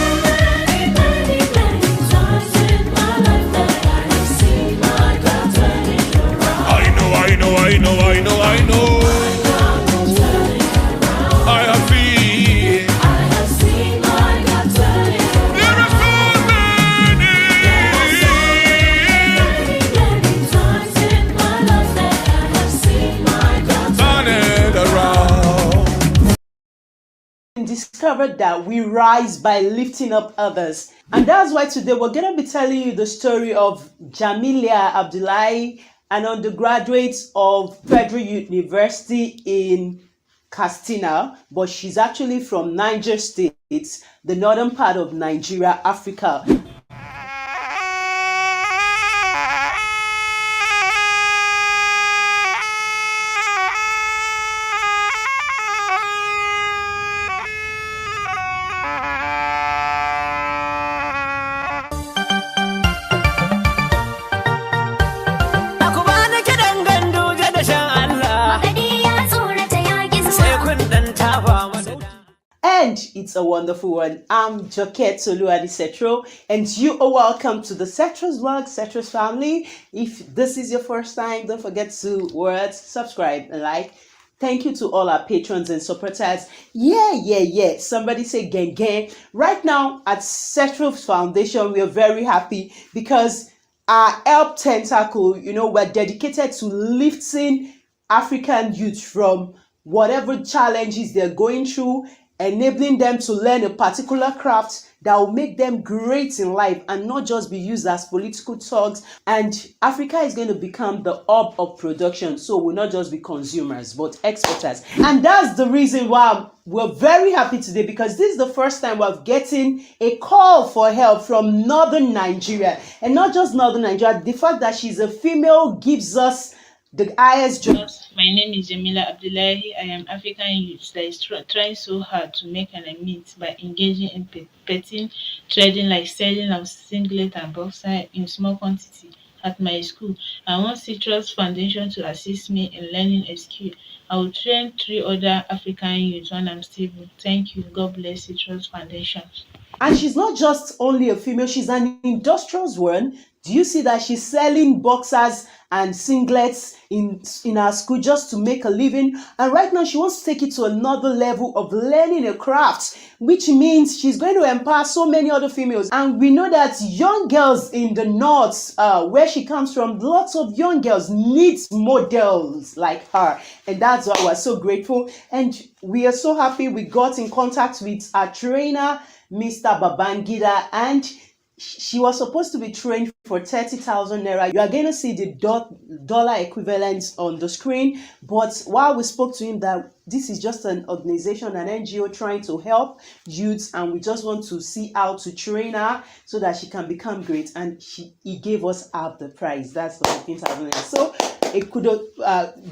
discovered that we rise by lifting up others. And that's why today we're going to be telling you the story of Jamilia Abdullahi, an undergraduate of Federal University in Katsina, but she's actually from Niger State, the northern part of Nigeria, Africa. And it's a wonderful one. I'm Joket Toluwani Setro, and you are welcome to the Setros Vlog, Setros family. If this is your first time, don't forget to subscribe and like. Thank you to all our patrons and supporters. Yeah. Somebody say gang gang. Right now at Setros Foundation, we are very happy because our help tentacle, we're dedicated to lifting African youth from whatever challenges they're going through, enabling them to learn a particular craft that will make them great in life and not just be used as political thugs. And Africa is going to become the hub of production, so we'll not just be consumers but exporters. And that's the reason why we're very happy today, because this is the first time we're getting a call for help from northern Nigeria. And not just northern Nigeria, the fact that she's a female gives us the highest job. My name is Jamila Abdullahi. I am African youth that is trying so hard to make an amends by engaging in petting, trading like selling of singlet and boxer in small quantity at my school. I want Citrus Foundation to assist me in learning a skill. I will train 3 other African youths when I'm stable. Thank you. God bless Citrus Foundation. And she's not just only a female, she's an industrious one. Do you see that she's selling boxers and singlets in our school just to make a living? And right now she wants to take it to another level of learning a craft, which means she's going to empower so many other females. And we know that young girls in the north, where she comes from, lots of young girls need models like her. And that's why we're so grateful. And we are so happy we got in contact with our trainer, Mr. Babangida, and she was supposed to be trained for 30,000 naira. You are going to see the dollar equivalents on the screen. But while we spoke to him that this is just an organization, an NGO trying to help youths, and we just want to see how to train her so that she can become great. And he gave us half the price. That's the 15,000 naira. So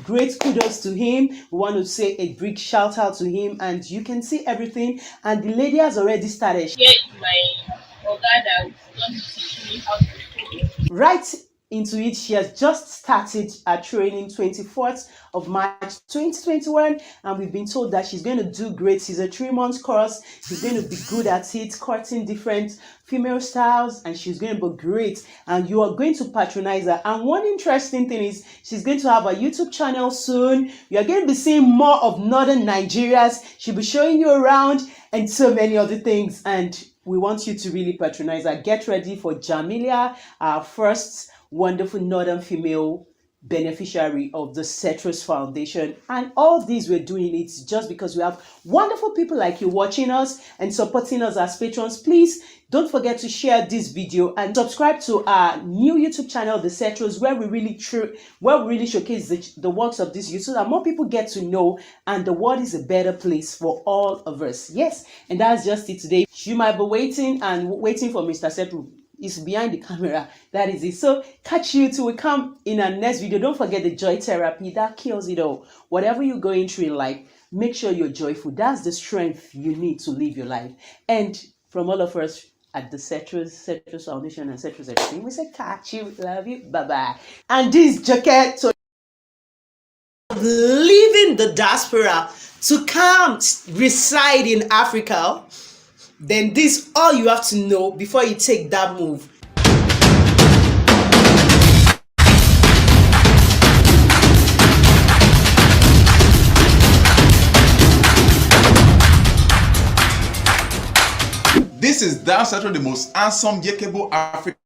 great kudos to him. We want to say a big shout out to him, and you can see everything. And the lady has already started. Here is my Oga that want to teach me how to cook. Right into it, she has just started her training 24th of March 2021, and we've been told that she's going to do great. She's a 3-month course. She's going to be good at it, cutting different female styles, and she's going to be great, and you are going to patronize her. And one interesting thing is she's going to have a YouTube channel soon. You are going to be seeing more of northern Nigerians. She'll be showing you around and so many other things, and we want you to really patronize her. Get ready for Jamilia, our first wonderful northern female beneficiary of the Setros Foundation. And all these we're doing it just because we have wonderful people like you watching us and supporting us as patrons. Please don't forget to share this video and subscribe to our new YouTube channel, The Setros, where we really showcase the works of this youth so that more people get to know, and the world is a better place for all of us. Yes, and that's just it today. You might be waiting for Mr. Setro. Is behind the camera. That is it. So catch you till we come in our next video. Don't forget the joy therapy that kills it all. Whatever you're going through in life, make sure you're joyful. That's the strength you need to live your life. And from all of us at the Setros Foundation and Setros everything, we say catch you, love you, bye bye. And this jacket, so leaving the diaspora to come reside in Africa, then this all you have to know before you take that move. This is Dan Setro, the most handsome, yakable African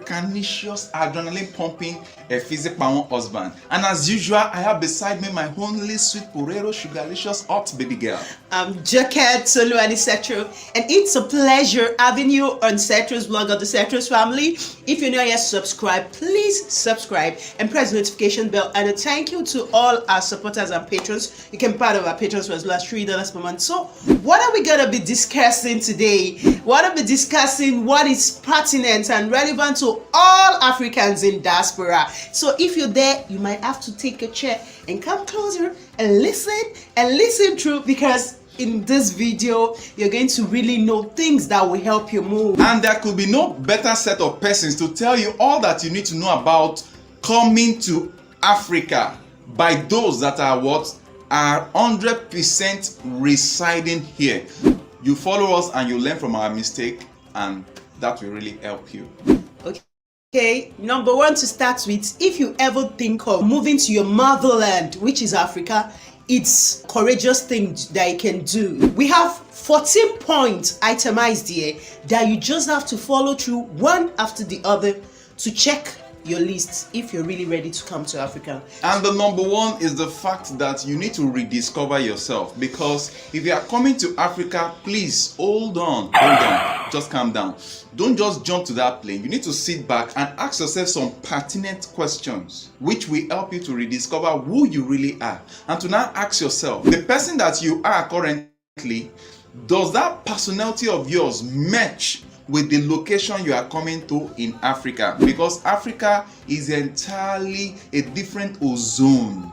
Canisius, adrenaline pumping, a physical husband. And as usual, I have beside me my only sweet Porero, sugarlicious hot baby girl. I'm Jacket Soluani Setro, and it's a pleasure having you on Setro's blog of the Setros family. If you're not yet subscribed, please subscribe and press the notification bell. And a thank you to all our supporters and patrons. You can be part of our patrons for as low as $3 per month. So, what are we gonna be discussing today? We're gonna be discussing what is pertinent and relevant to all Africans in diaspora. So if you're there, you might have to take a chair and come closer and listen through, because in this video you're going to really know things that will help you move. And there could be no better set of persons to tell you all that you need to know about coming to Africa by those that are 100% residing here. You follow us and you learn from our mistake, and that will really help you. Okay, number one to start with, if you ever think of moving to your motherland, which is Africa, it's a courageous thing that you can do. We have 14 points itemized here that you just have to follow through one after the other to check your list if you're really ready to come to Africa. And the number one is the fact that you need to rediscover yourself, because if you are coming to Africa, please hold on, just calm down. Don't just jump to that plane. You need to sit back and ask yourself some pertinent questions which will help you to rediscover who you really are, and to now ask yourself, the person that you are currently, does that personality of yours match with the location you are coming to in Africa? Because Africa is entirely a different ozone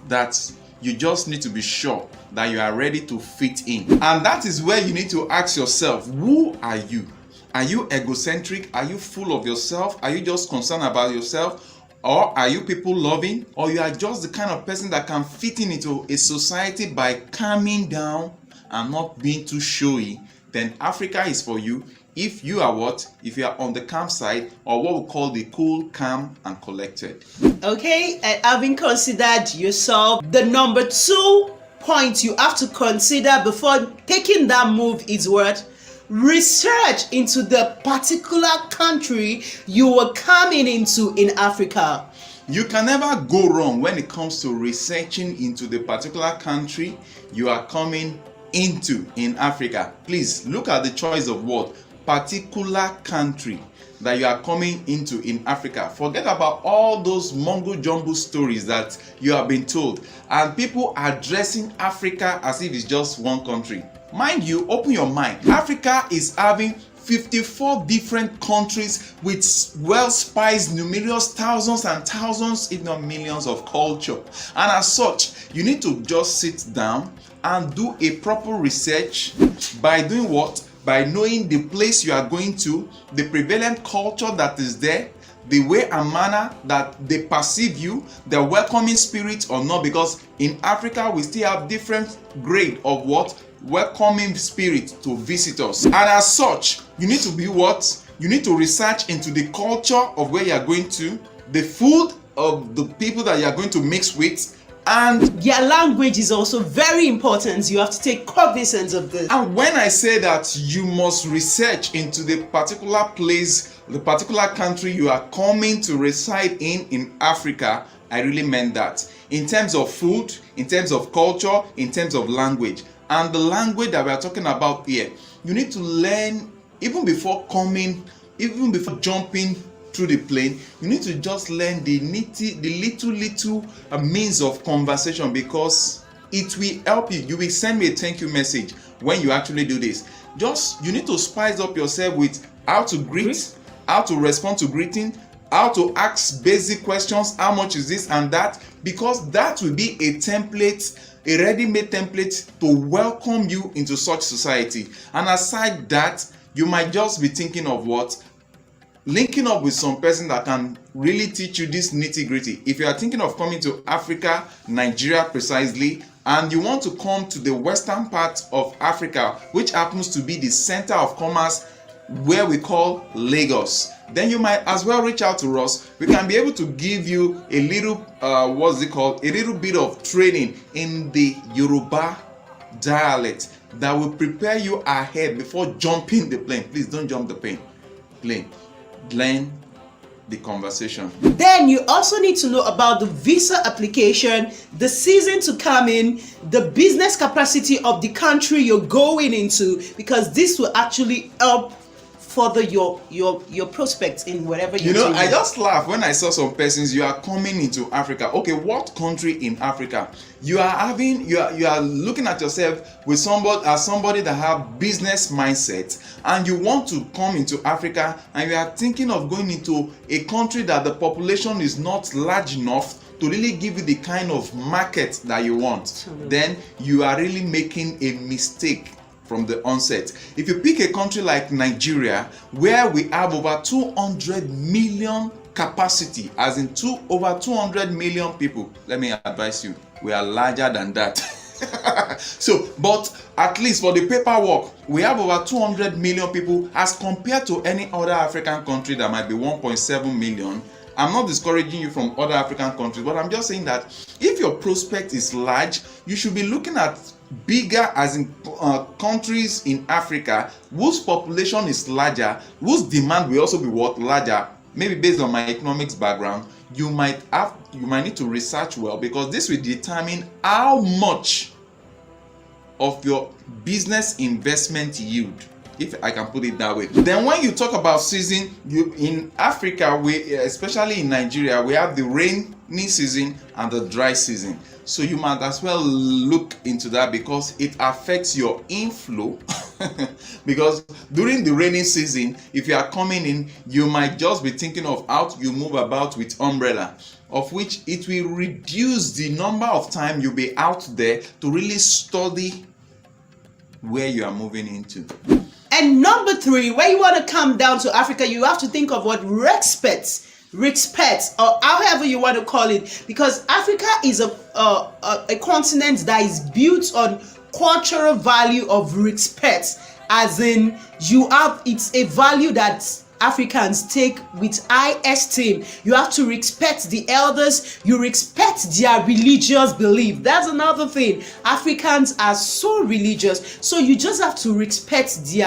that you just need to be sure that you are ready to fit in. And that is where you need to ask yourself, who are you? Are you egocentric? Are you full of yourself? Are you just concerned about yourself? Or are you people loving? Or you are just the kind of person that can fit in into a society by calming down and not being too showy? Then Africa is for you. If you are if you are on the calm side, or what we call the cool, calm, and collected. Okay, and having considered yourself, the number 2 point you have to consider before taking that move is what? Research into the particular country you are coming into in Africa. You can never go wrong when it comes to researching into the particular country you are coming into in Africa. Please look at the choice of word. Particular country that you are coming into in Africa. Forget about all those mumbo jumbo stories that you have been told, and people are addressing Africa as if it's just one country. Mind you, open your mind. Africa is having 54 different countries with well-spiced, numerous thousands and thousands, if not millions, of culture. And as such, you need to just sit down and do a proper research by doing what? By knowing the place you are going to, the prevalent culture that is there, the way and manner that they perceive you, the welcoming spirit or not, because in Africa we still have different grade of welcoming spirit to visitors. And as such, you need to be you need to research into the culture of where you are going to, the food of the people that you are going to mix with, and their language is also very important. You have to take cognizance of this. And when I say that you must research into the particular place, the particular country you are coming to reside in Africa, I really meant that. In terms of food, in terms of culture, in terms of language. And the language that we are talking about here, you need to learn even before jumping through the plane. You need to just learn the little means of conversation, because it will help you. You will send me a thank you message when you actually do this. You need to spice up yourself with how to greet, how to respond to greeting, how to ask basic questions, how much is this and that, because that will be a template, a ready-made template to welcome you into such society. And aside that, you might just be thinking of linking up with some person that can really teach you this nitty-gritty. If you are thinking of coming to Africa, Nigeria precisely, and you want to come to the western part of Africa, which happens to be the center of commerce, where we call Lagos, then you might as well reach out to us. We can be able to give you a little a little bit of training in the Yoruba dialect that will prepare you ahead before jumping the plane. Please don't jump the plane. learn the conversation. Then you also need to know about the visa application, the season to come in, the business capacity of the country you're going into, because this will actually help further your prospects in whatever you're doing. I just laugh when I saw some persons. You are coming into Africa. Okay, what country in Africa? You are looking at yourself with somebody that have business mindset, and you want to come into Africa, and you are thinking of going into a country that the population is not large enough to really give you the kind of market that you want. Then you are really making a mistake from the onset. If you pick a country like Nigeria, where we have over 200 million capacity, as in over 200 million people, let me advise you, we are larger than that. So, but at least for the paperwork, we have over 200 million people as compared to any other African country that might be 1.7 million. I'm not discouraging you from other African countries, but I'm just saying that if your prospect is large, you should be looking at bigger, as in countries in Africa whose population is larger, whose demand will also be larger. Maybe based on my economics background, you might need to research well, because this will determine how much of your business investment yield, if I can put it that way. Then when you talk about season, in Africa, especially in Nigeria, we have the rainy season and the dry season. So you might as well look into that, because it affects your inflow. Because during the rainy season, if you are coming in, you might just be thinking of how you move about with umbrella, of which it will reduce the number of time you'll be out there to really study where you are moving into. And number 3, when you want to come down to Africa, you have to think of what respect, or however you want to call it, because Africa is a continent that is built on cultural value of respect, as in it's a value that Africans take with high esteem. You have to respect the elders, you respect their religious belief. That's another thing. Africans are so religious, so you just have to respect the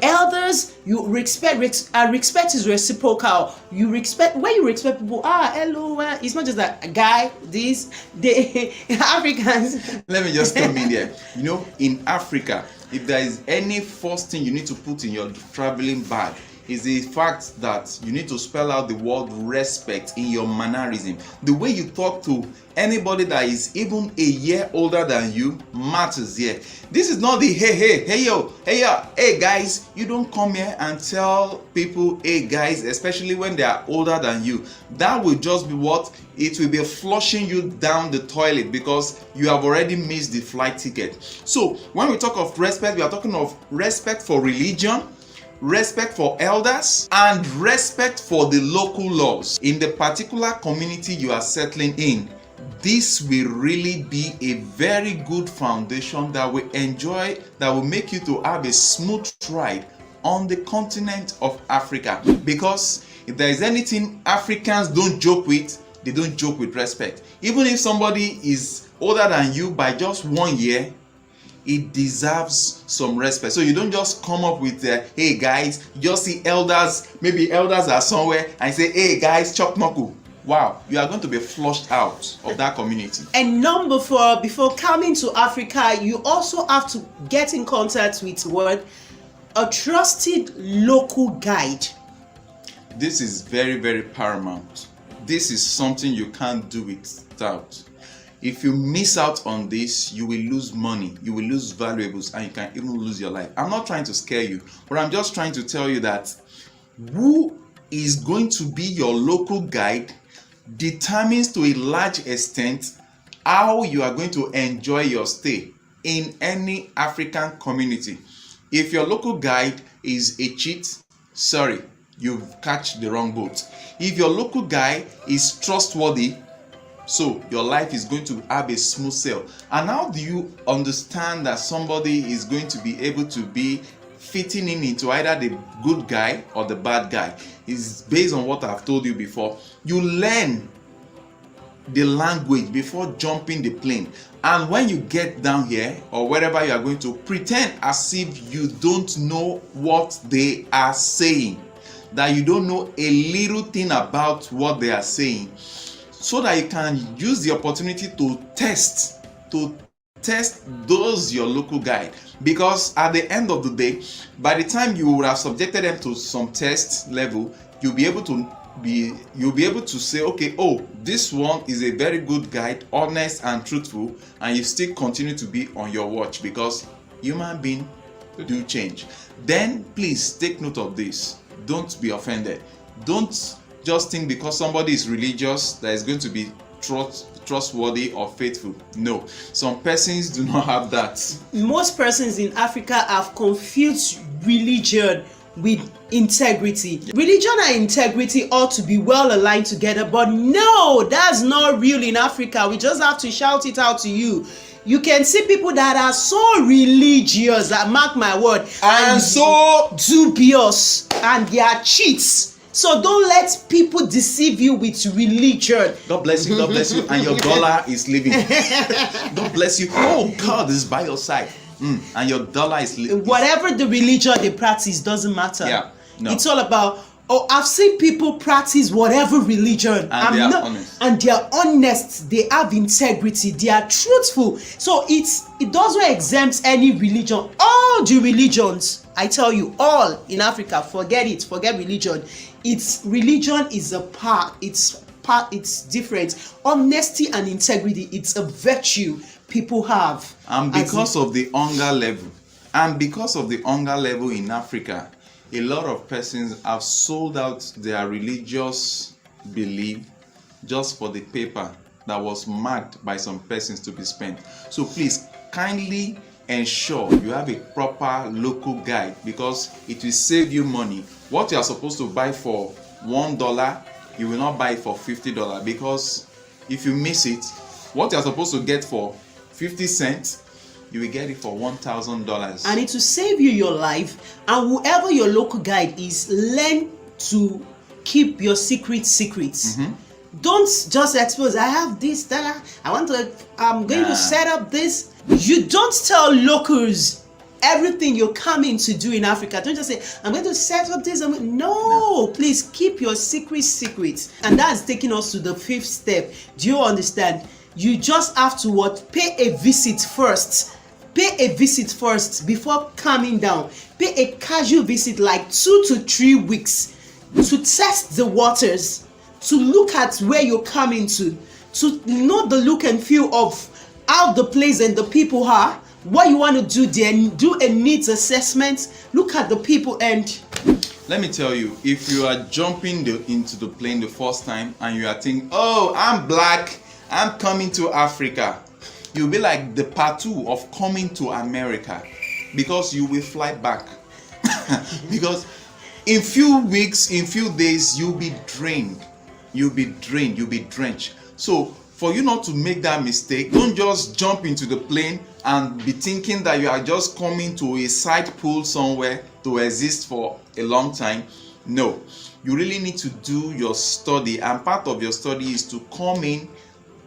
elders. You respect, and respect is reciprocal. You respect, when you respect people, hello, it's not just that a guy, the Africans. Let me just come in there. In Africa, if there is any first thing you need to put in your traveling bag, is the fact that you need to spell out the word respect in your mannerism. The way you talk to anybody that is even a year older than you matters here. This is not the hey guys. You don't come here and tell people hey guys, especially when they are older than you. That will just be it will be flushing you down the toilet, because you have already missed the flight ticket. So when we talk of respect, we are talking of respect for religion, respect for elders, and respect for the local laws in the particular community you are settling in. This will really be a very good foundation that will make you to have a smooth ride on the continent of Africa. Because if there is anything Africans don't joke with, they don't joke with respect. Even if somebody is older than you by just 1 year, it deserves some respect. So you don't just come up with hey guys, you just see elders, maybe elders are somewhere, and say hey guys, chop knuckle. Wow, you are going to be flushed out of that community. And number 4, before coming to Africa, you also have to get in contact with a trusted local guide. This is very, very paramount. This is something you can't do without. If you miss out on this, you will lose money, you will lose valuables, and you can even lose your life. I'm not trying to scare you, but I'm just trying to tell you that who is going to be your local guide determines to a large extent how you are going to enjoy your stay in any African community. If your local guide is a cheat, sorry, you've catch the wrong boat. If your local guy is trustworthy, so your life is going to have a smooth sail. And how do you understand that somebody is going to be able to be fitting into either the good guy or the bad guy? It's based on what I've told you before. You learn the language before jumping the plane, and when you get down here or wherever you are going to, pretend as if you don't know what they are saying. that you don't know a little thing about what they are saying, so that you can use the opportunity to test those your local guide. Because at the end of the day, by the time you would have subjected them to some test level, you'll be able to say, okay, oh, this one is a very good guide, honest and truthful, and you still continue to be on your watch, because human beings do change. Then please take note of this. Don't be offended. Don't just think because somebody is religious that is going to be trustworthy or faithful. No, some persons do not have that. Most persons in Africa have confused religion with integrity. Religion and integrity ought to be well aligned together, but no, that's not real in Africa. We just have to shout it out to you. You can see people that are so religious, that mark my word, and so dubious, and they are cheats. So don't let people deceive you with religion. God bless you, and your dollar is living. God bless you. Oh, God is by your side. And your dollar is living. Whatever the religion they practice doesn't matter. Yeah, no. It's all about, I've seen people practice whatever religion, and they are honest. And they are honest. They have integrity. They are truthful. So it doesn't exempt any religion. All the religions, I tell you, all in Africa, forget religion. Religion is a part. It's different. Honesty and integrity, it's a virtue people have. And because of the hunger level in Africa, a lot of persons have sold out their religious belief just for the paper that was marked by some persons to be spent. So please kindly ensure you have a proper local guide, because it will save you money. What you are supposed to buy for $1, you will not buy it for $50, because if you miss it, what you are supposed to get for 50 cents, you will get it for $1,000. And it will save you your life. And whoever your local guide is, learn to keep your secrets. Don't just expose, I have this, that, I'm going to set up this. You don't tell locals everything you're coming to do in Africa. Don't just say, I'm going to set up this. No, please keep your secrets. And that's taking us to the 5th step. Do you understand? You just have to pay a visit first. Pay a visit first before coming down. Pay a casual visit, like 2 to 3 weeks, to test the waters, to look at where you're coming to know the look and feel of how the place and the people are, what you want to do there, do a needs assessment, look at the people. And let me tell you, if you are jumping into the plane the first time and you are thinking, oh, I'm black, I'm coming to Africa, you'll be like the part 2 of coming to America, because you will fly back. Because in few weeks, in few days, you'll be drained. You'll be drenched. So for you not to make that mistake, don't just jump into the plane and be thinking that you are just coming to a side pool somewhere to exist for a long time. No, you really need to do your study, and part of your study is to come in,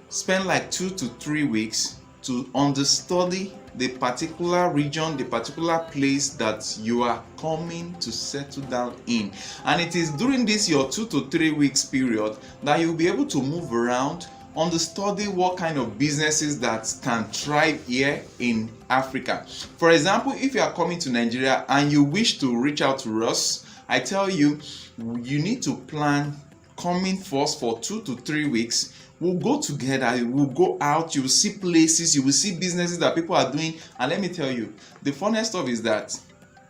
spend like 2 to 3 weeks to understudy the particular region, the particular place that you are coming to settle down in. And it is during this your 2 to 3 weeks period that you'll be able to move around, understudy what kind of businesses that can thrive here in Africa. For example, if you are coming to Nigeria and you wish to reach out to us, I tell you, you need to plan coming first for 2 to 3 weeks. We'll go together, we'll go out, you will see places, you will see businesses that people are doing. And let me tell you, the funniest stuff is that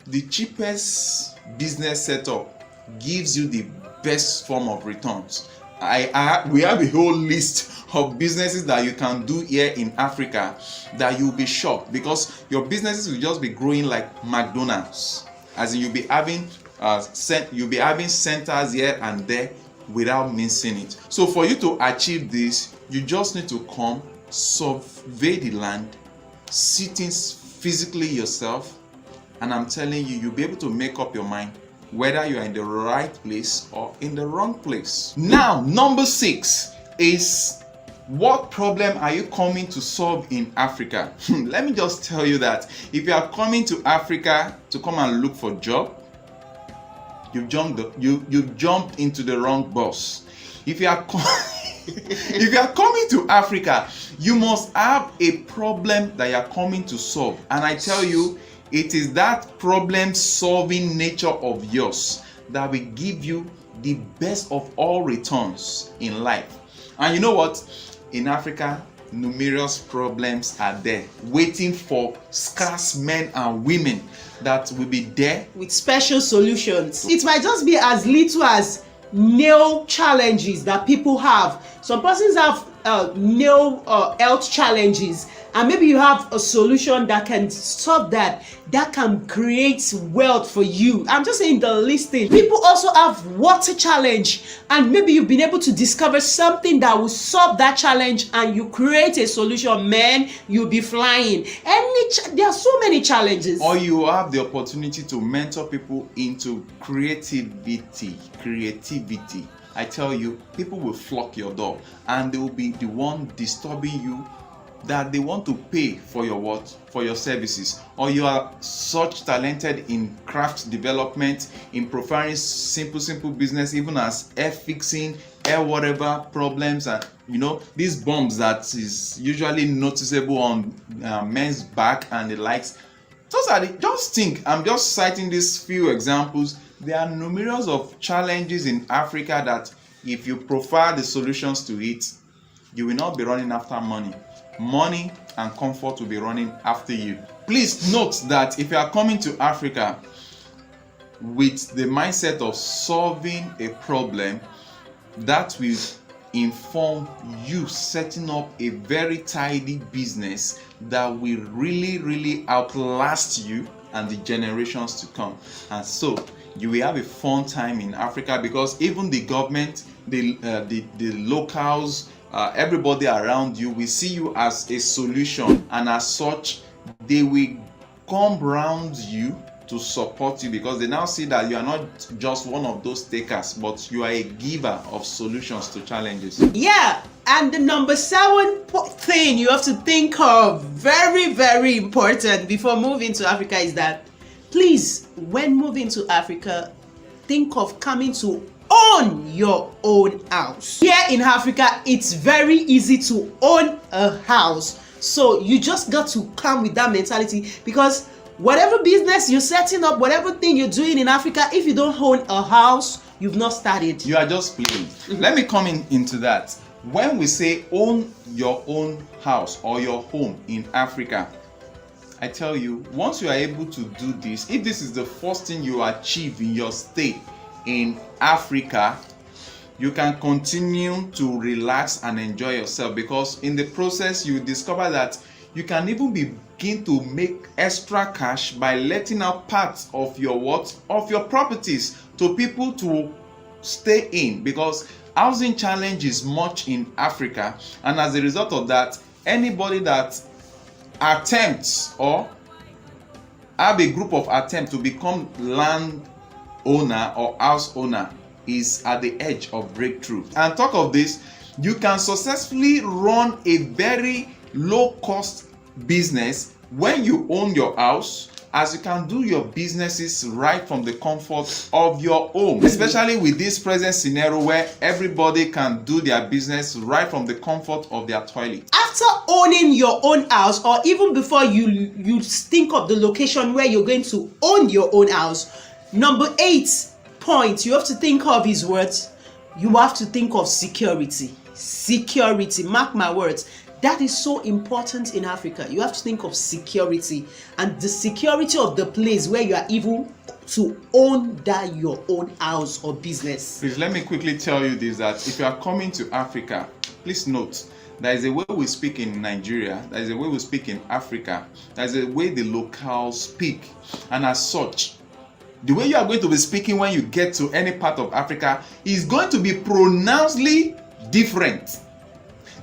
the cheapest business setup gives you the best form of returns. We have a whole list of businesses that you can do here in Africa that you'll be shocked, because your businesses will just be growing like McDonald's. As in, you'll be having centers here and there without missing it. So for you to achieve this, you just need to come, survey the land, see things physically yourself, and I'm telling you, you'll be able to make up your mind whether you are in the right place or in the wrong place. Now, number 6 is, what problem are you coming to solve in Africa? Let me just tell you that if you are coming to Africa to come and look for a job, you've jumped into the wrong bus. If you are if you are coming to Africa, you must have a problem that you are coming to solve. And I tell you, it is that problem-solving nature of yours that will give you the best of all returns in life. And you know what? In Africa, numerous problems are there, waiting for scarce men and women that will be there with special solutions. It might just be as little as nail challenges that people have. Some persons have nail health challenges, and maybe you have a solution that can solve that can create wealth for you. I'm just saying the listing. People also have water challenge, and maybe you've been able to discover something that will solve that challenge, and you create a solution. Man, you'll be flying. There are so many challenges. Or you have the opportunity to mentor people into creativity. I tell you, people will flock your door, and they will be the one disturbing you, that they want to pay for your what? For your services. Or you are such talented in craft development, in providing simple business, even as air fixing, air whatever problems, and these bumps that is usually noticeable on men's back and the likes. Those are just think. I'm just citing these few examples. There are numerous of challenges in Africa that if you profile the solutions to it, you will not be running after money. Money and comfort will be running after you. Please note that if you are coming to Africa with the mindset of solving a problem, that will inform you setting up a very tidy business that will really outlast you and the generations to come. And so you will have a fun time in Africa, because even the government, the locals, everybody around you will see you as a solution, and as such they will come round you to support you, because they now see that you are not just one of those takers, but you are a giver of solutions to challenges. Yeah, and the number 7 thing you have to think of, very important before moving to Africa, is that please, when moving to Africa, think of coming to own your own house. Here in Africa, it's very easy to own a house. So you just got to come with that mentality, because whatever business you're setting up, whatever thing you're doing in Africa, if you don't own a house, you've not started. You are just playing. Let me come into that. When we say own your own house or your home in Africa, I tell you, once you are able to do this, if this is the first thing you achieve in your stay in Africa, you can continue to relax and enjoy yourself, because in the process you discover that you can even begin to make extra cash by letting out parts of your properties to people to stay in, because housing challenge is much in Africa. And as a result of that, anybody that attempts or have a group of attempts to become land owner or house owner is at the edge of breakthrough. And talk of this, you can successfully run a very low cost business when you own your house, as you can do your businesses right from the comfort of your home, especially with this present scenario where everybody can do their business right from the comfort of their toilet. After owning your own house, or even before you think of the location where you're going to own your own house, number 8 point you have to think of is what? You have to think of security. Security, mark my words. That is so important in Africa. You have to think of security, and the security of the place where you are even to own that your own house or business. Please let me quickly tell you this, that if you are coming to Africa, please note there is a way we speak in Nigeria, there is a way we speak in Africa, there is a way the locals speak, and as such, the way you are going to be speaking when you get to any part of Africa is going to be pronouncedly different.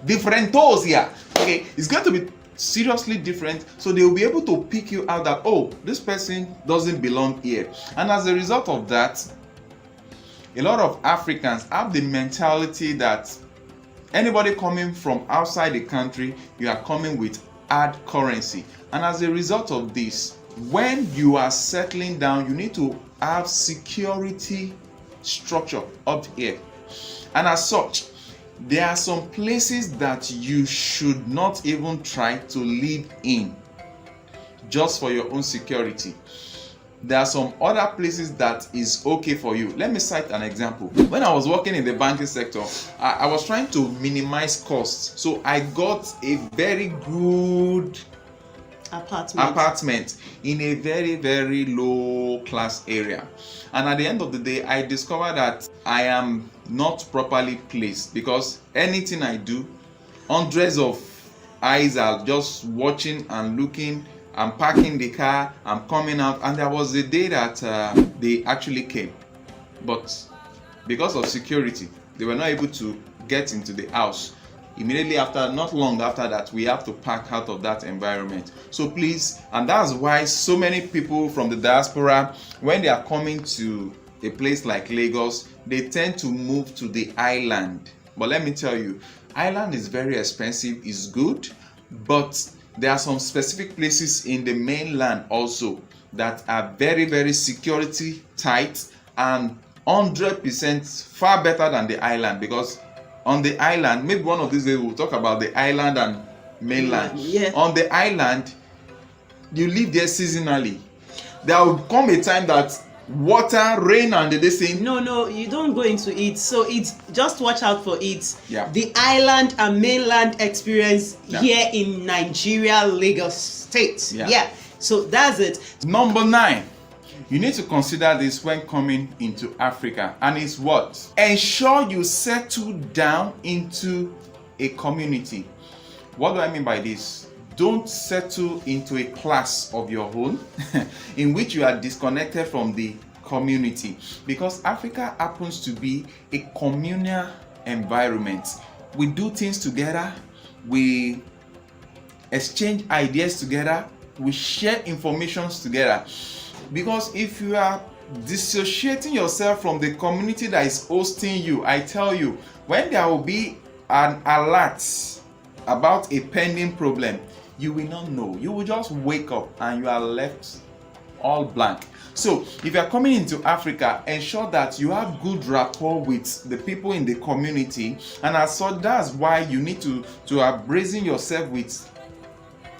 Differentos here. Okay, it's going to be seriously different, so they will be able to pick you out that, oh, this person doesn't belong here. And as a result of that, a lot of Africans have the mentality that anybody coming from outside the country, you are coming with hard currency. And as a result of this, when you are settling down, you need to have security structure up here, and as such, there are some places that you should not even try to live in just for your own security. There are some other places that is okay for you. Let me cite an example. When I was working in the banking sector, I was trying to minimize costs, so I got a very good apartment in a very, very low class area. And at the end of the day, I discovered that I am not properly placed, because anything I do, hundreds of eyes are just watching and looking. I'm parking the car, I'm coming out, and there was a day that they actually came, but because of security, they were not able to get into the house. Immediately after, not long after that, we have to pack out of that environment. So please, and that's why so many people from the diaspora, when they are coming to a place like Lagos, they tend to move to the island. But let me tell you, island is very expensive, it's good, but there are some specific places in the mainland also that are very, very security tight and 100% far better than the island. Because on the island, maybe one of these days we'll talk about the island and mainland. Yeah. On the island, you live there seasonally. There will come a time that water, rain, and they say no, you don't go into it, so it's just watch out for it. Yeah. The island and mainland experience here in Nigeria, Lagos State. Yeah. So that's it. Number 9, you need to consider this when coming into Africa, and it's what? Ensure you settle down into a community. What do I mean by this? Don't settle into a class of your own in which you are disconnected from the community, because Africa happens to be a communal environment. We do things together, we exchange ideas together, we share information together. Because if you are dissociating yourself from the community that is hosting you, I tell you, when there will be an alert about a pending problem, you will not know. You will just wake up and you are left all blank. So if you are coming into Africa, ensure that you have good rapport with the people in the community, and as such, that's why you need to brazen yourself with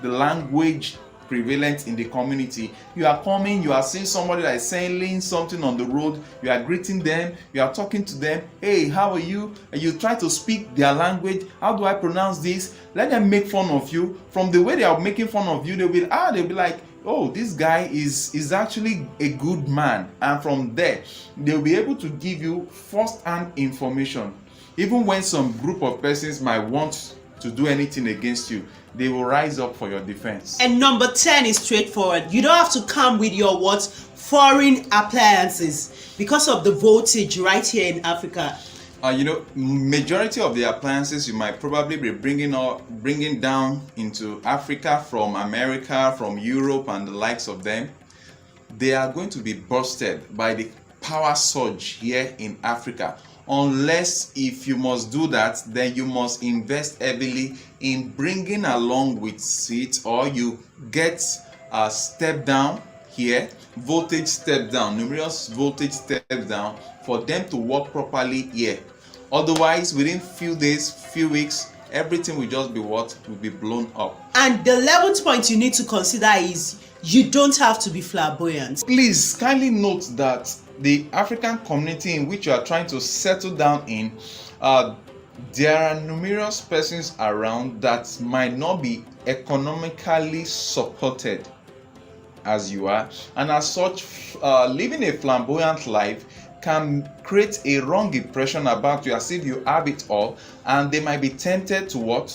the language prevalent in the community. You are coming, you are seeing somebody that is selling something on the road, you are greeting them, you are talking to them, hey, how are you? And you try to speak their language. How do I pronounce this? Let them make fun of you. From the way they are making fun of you, they'll be like, oh, this guy is actually a good man. And from there, they'll be able to give you first-hand information. Even when some group of persons might want to do anything against you, they will rise up for your defense. And number 10 is straightforward. You don't have to come with your foreign appliances because of the voltage right here in Africa. Majority of the appliances you might probably be bringing down into Africa from America, from Europe, and the likes of them, they are going to be busted by the power surge here in Africa. Unless, if you must do that, then you must invest heavily in bringing along with it, or you get a step down here, voltage step down, numerous voltage steps down for them to work properly here. Otherwise, within few days, few weeks, everything will just be will be blown up. And the 11th point you need to consider is you don't have to be flamboyant. Please kindly note that the African community in which you are trying to settle down in, there are numerous persons around that might not be economically supported as you are, and as such, living a flamboyant life can create a wrong impression about you, as if you have it all, and they might be tempted to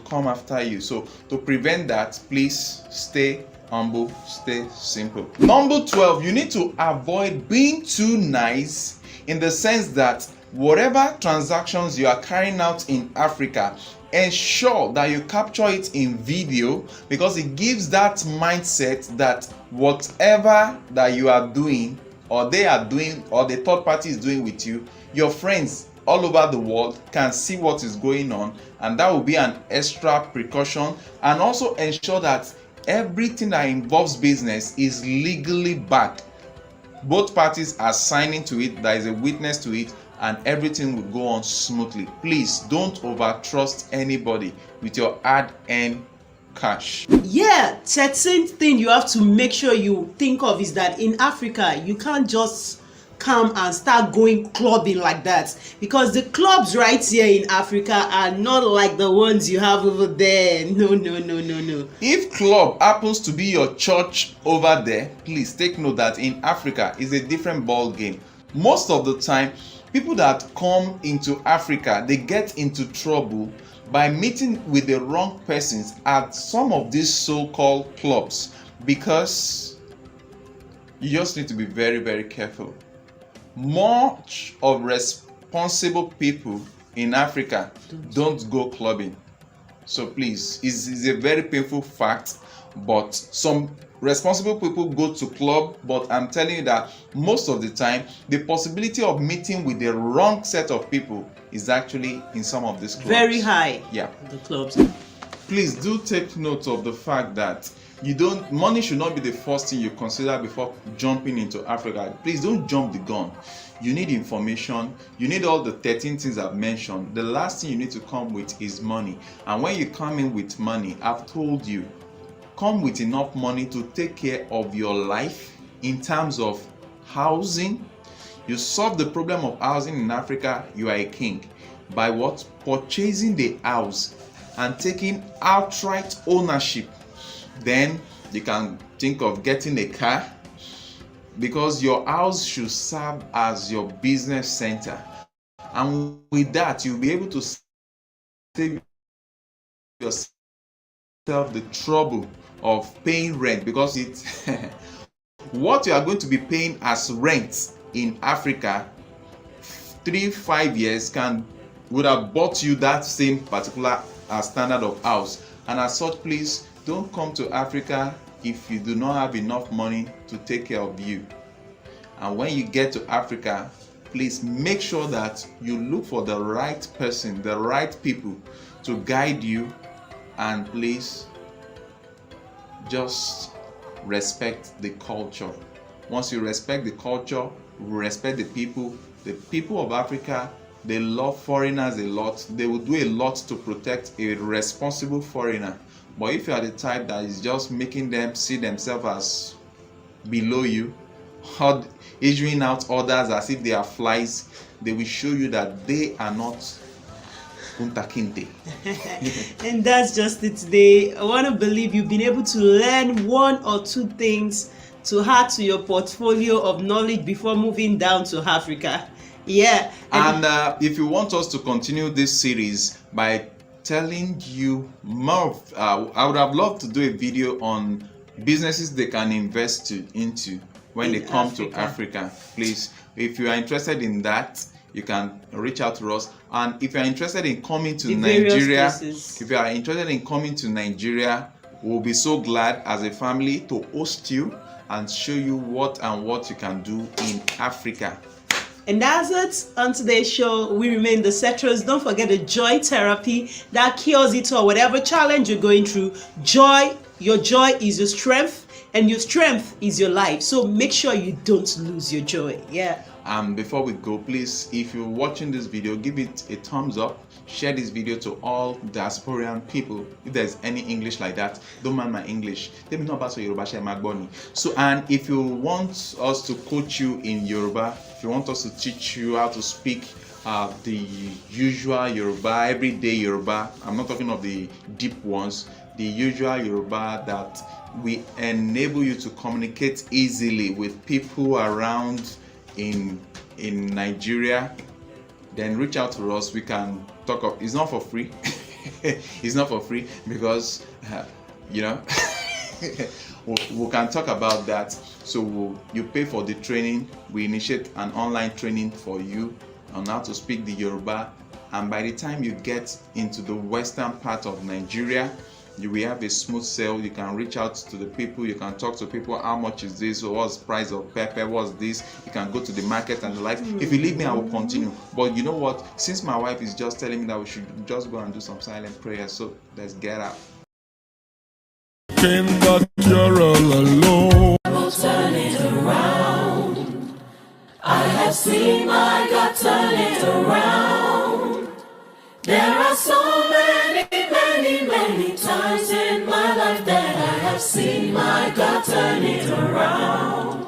come after you. So to prevent that, please stay humble, stay simple. Number 12, you need to avoid being too nice, in the sense that whatever transactions you are carrying out in Africa, ensure that you capture it in video, because it gives that mindset that whatever that you are doing, or they are doing, or the third party is doing with you, your friends all over the world can see what is going on, and that will be an extra precaution. And also ensure that everything that involves business is legally backed. both parties are signing to it, there is a witness to it, and everything will go on smoothly. Please don't overtrust anybody with your hard-earned cash. Yeah, 13th thing you have to make sure you think of is that in Africa, you can't just come and start going clubbing like that, because the clubs right here in Africa are not like the ones you have over there. No. If club happens to be your church over there, please take note that in Africa is a different ball game. Most of the time, people that come into Africa, they get into trouble by meeting with the wrong persons at some of these so-called clubs, because you just need to be very, very careful. Much of responsible people in Africa don't go clubbing. So please, it's a very painful fact, but some responsible people go to club, but I'm telling you that most of the time, the possibility of meeting with the wrong set of people is actually in some of these clubs. Very high. Yeah. The clubs. Please do take note of the fact that money should not be the first thing you consider before jumping into Africa. Please don't jump the gun. You need information. You need all the 13 things I've mentioned. The last thing you need to come with is money. And when you come in with money, I've told you, come with enough money to take care of your life in terms of housing. You solve the problem of housing in Africa, you are a king. By what? Purchasing the house and taking outright ownership. Then you can think of getting a car, because your house should serve as your business center. And with that, you'll be able to save yourself the trouble of paying rent, because it's what you are going to be paying as rent in Africa 3-5 years would have bought you that same particular standard of house. And as such, please don't come to Africa if you do not have enough money to take care of you. And when you get to Africa, please make sure that you look for the right person, the right people to guide you, and please just respect the culture. Once you respect the culture, respect the people of Africa, they love foreigners a lot. They will do a lot to protect a responsible foreigner. But if you are the type that is just making them see themselves as below you, issuing out orders as if they are flies, they will show you that they are not Kunta Kinte. And that's just it today. I want to believe you've been able to learn 1 or 2 things to add to your portfolio of knowledge before moving down to Africa. Yeah. And if you want us to continue this series by telling you more, I would have loved to do a video on businesses they can invest into when they come to Africa. Please, if you are interested in that, you can reach out to us. And if you are interested in coming to Nigeria, we'll be so glad as a family to host you and show you what you can do in Africa. And that's it on today's show. We remain the Cetros. Don't forget the joy therapy that cures it all. Whatever challenge you're going through, your joy is your strength, and your strength is your life. So make sure you don't lose your joy. Yeah. Before we go, please, if you're watching this video, give it a thumbs up. Share this video to all diasporan people. If there's any English like that, don't mind my English. Let me know about Yoruba. Share my boni. So, and if you want us to coach you in Yoruba, if you want us to teach you how to speak the usual Yoruba, everyday Yoruba, I'm not talking of the deep ones, the usual Yoruba that we enable you to communicate easily with people around in Nigeria, then reach out to us. We can talk of, it's not for free. It's not for free because we can talk about that. So you pay for the training. We initiate an online training for you on how to speak the Yoruba, and by the time you get into the western part of Nigeria, you will have a smooth sale. You can reach out to the people, you can talk to people, how much is this, or what's the price of pepper, what's this. You can go to the market and the like. If you leave me, I will continue. But you know what, since my wife is just telling me that we should just go and do some silent prayers, so let's get out. That you're all alone. Turn it around. I have seen my God turn it around. There are so many, many, many times in my life that I have seen my God turn it around.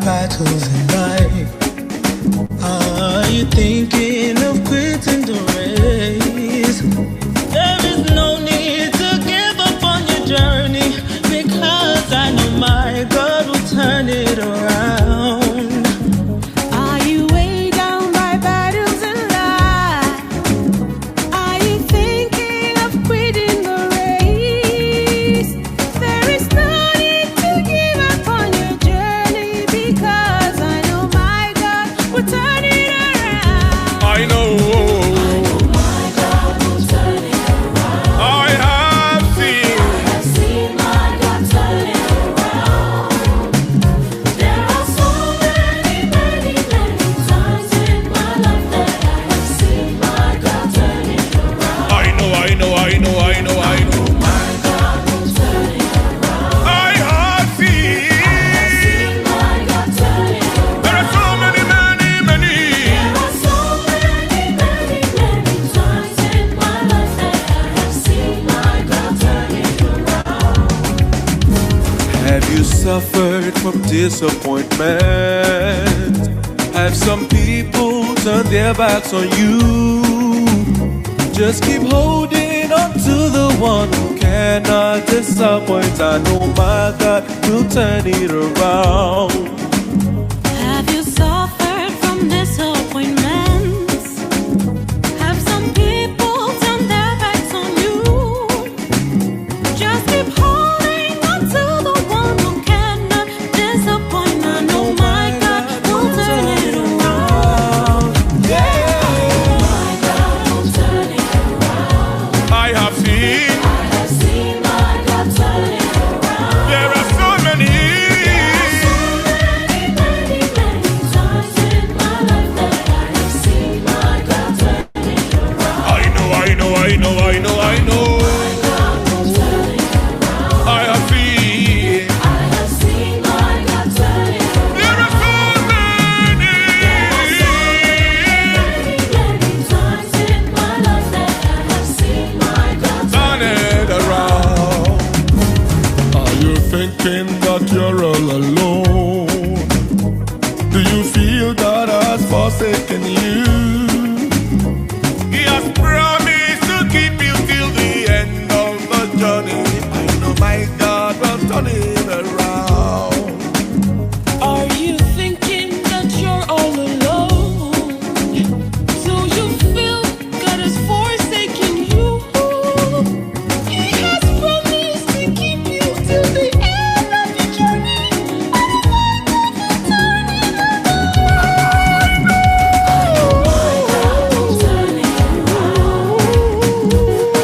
Battles in life. Are you thinking of quitting the race? There is no need to give up on your journey, because I know my God will turn it around. Are you weighed down by battles in life? Are you thinking of quitting the race? There is no need to give up on your journey, because I know my God will turn it around. I know. My God will turn it around. I have seen. I have seen my God turn it around. There are so many, many, many times in my life that I have seen my God turn it around. I know. My God will turn it around. I have seen. I have seen my God turn it around. There are so many, many, many. There are so many, many, many times in my life that I have seen my God turn it around. Have you suffered from disappointment? Have some people turned their backs on you? Just keep holding on to the one who cannot disappoint. I know my God will turn it around. Have you suffered from disappointments? Have some people turned their backs on you? Just keep holding on to the one who cannot disappoint. I know my God will turn it around. My God will turn it around. I have seen. I have seen my God turn it around. There are so many. Many, many, many times in my life that I have seen my God turn it around. I know. My God will turn it around. I have seen. I have seen my God turn it around. There are so many. Many, many times in my life that I have seen my God Turn it around. Are you thinking that you're all alone? Do you feel God has forsaken you? He has promised to keep you till the end of the journey. I know my God will turn it around. Are you thinking that you're all alone? Do you feel God has forsaken you? He has promised to keep you till the end of your journey. I know my God will turn it around. My God will turn it around.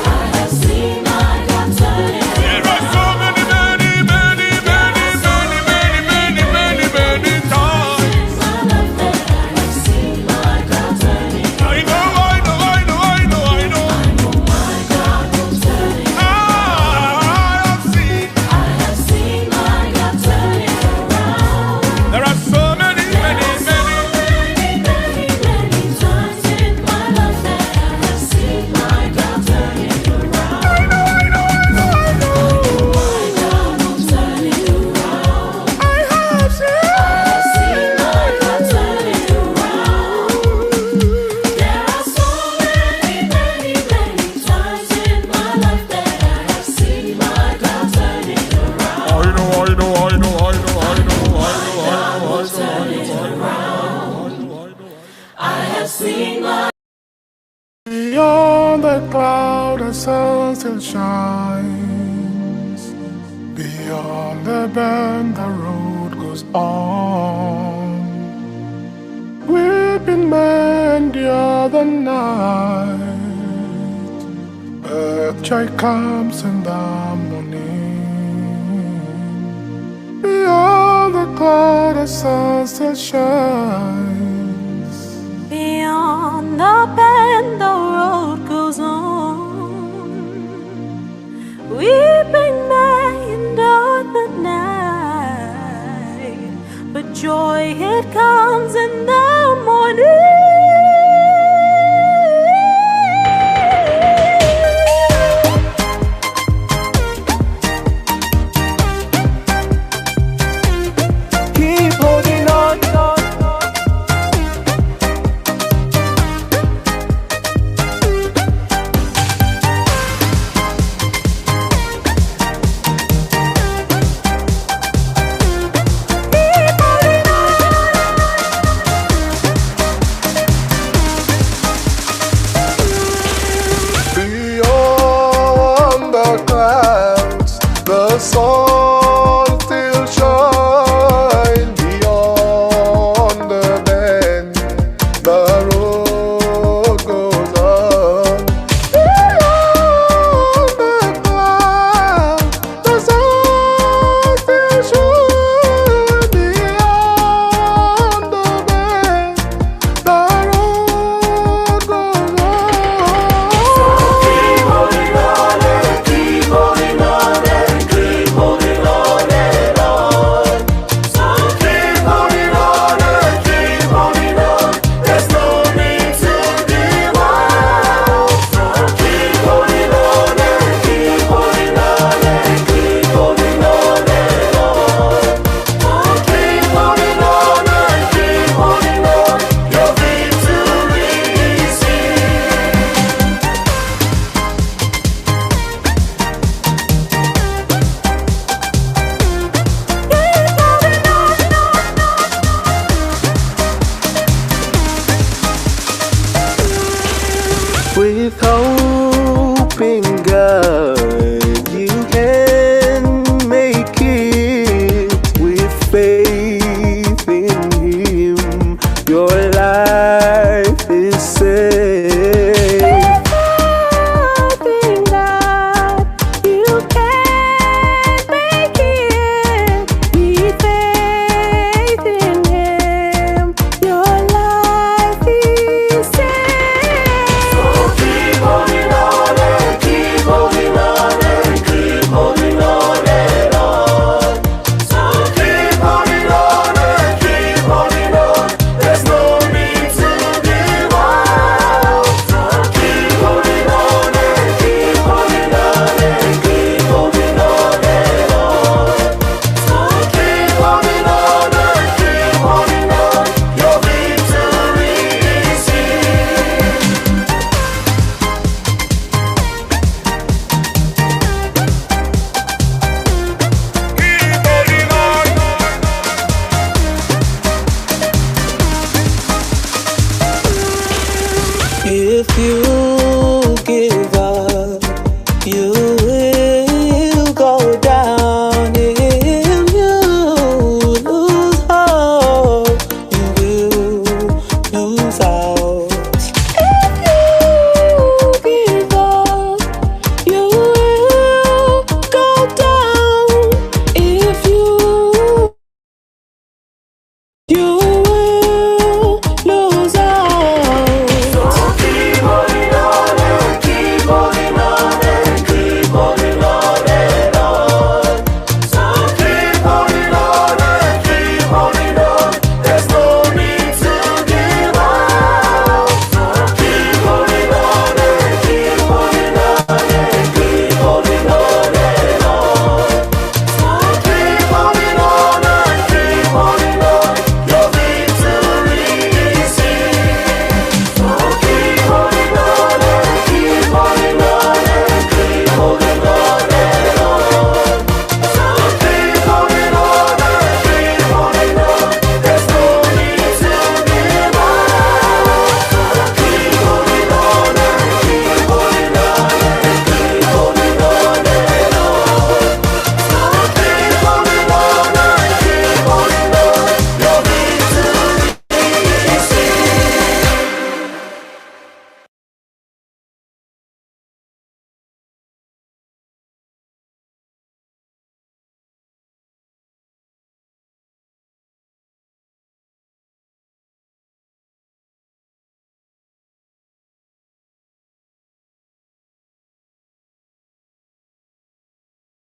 I have seen my God turn it around. There are so many, many, many, many, many, many, many, many, many times. In my life that I have seen my God turn it around. I know. I know my God will turn it around. I have seen. I have seen my God turn it around. There are so many, many, So many. many, many, many times in my life that I have seen my God turn it around. My God will turn it around. I have seen. I have seen my God turn it around. There are so many, many, many times in my life that I have seen my God turn it around. I know. God will turn it around. I have seen my Beyond the cloud, the sun still shines. Beyond the bend, the road goes on. Weeping may endure the night, but joy comes in the morning. sun still shines. Beyond the bend, the road goes on. Weeping may endure the night, but joy it comes in the morning.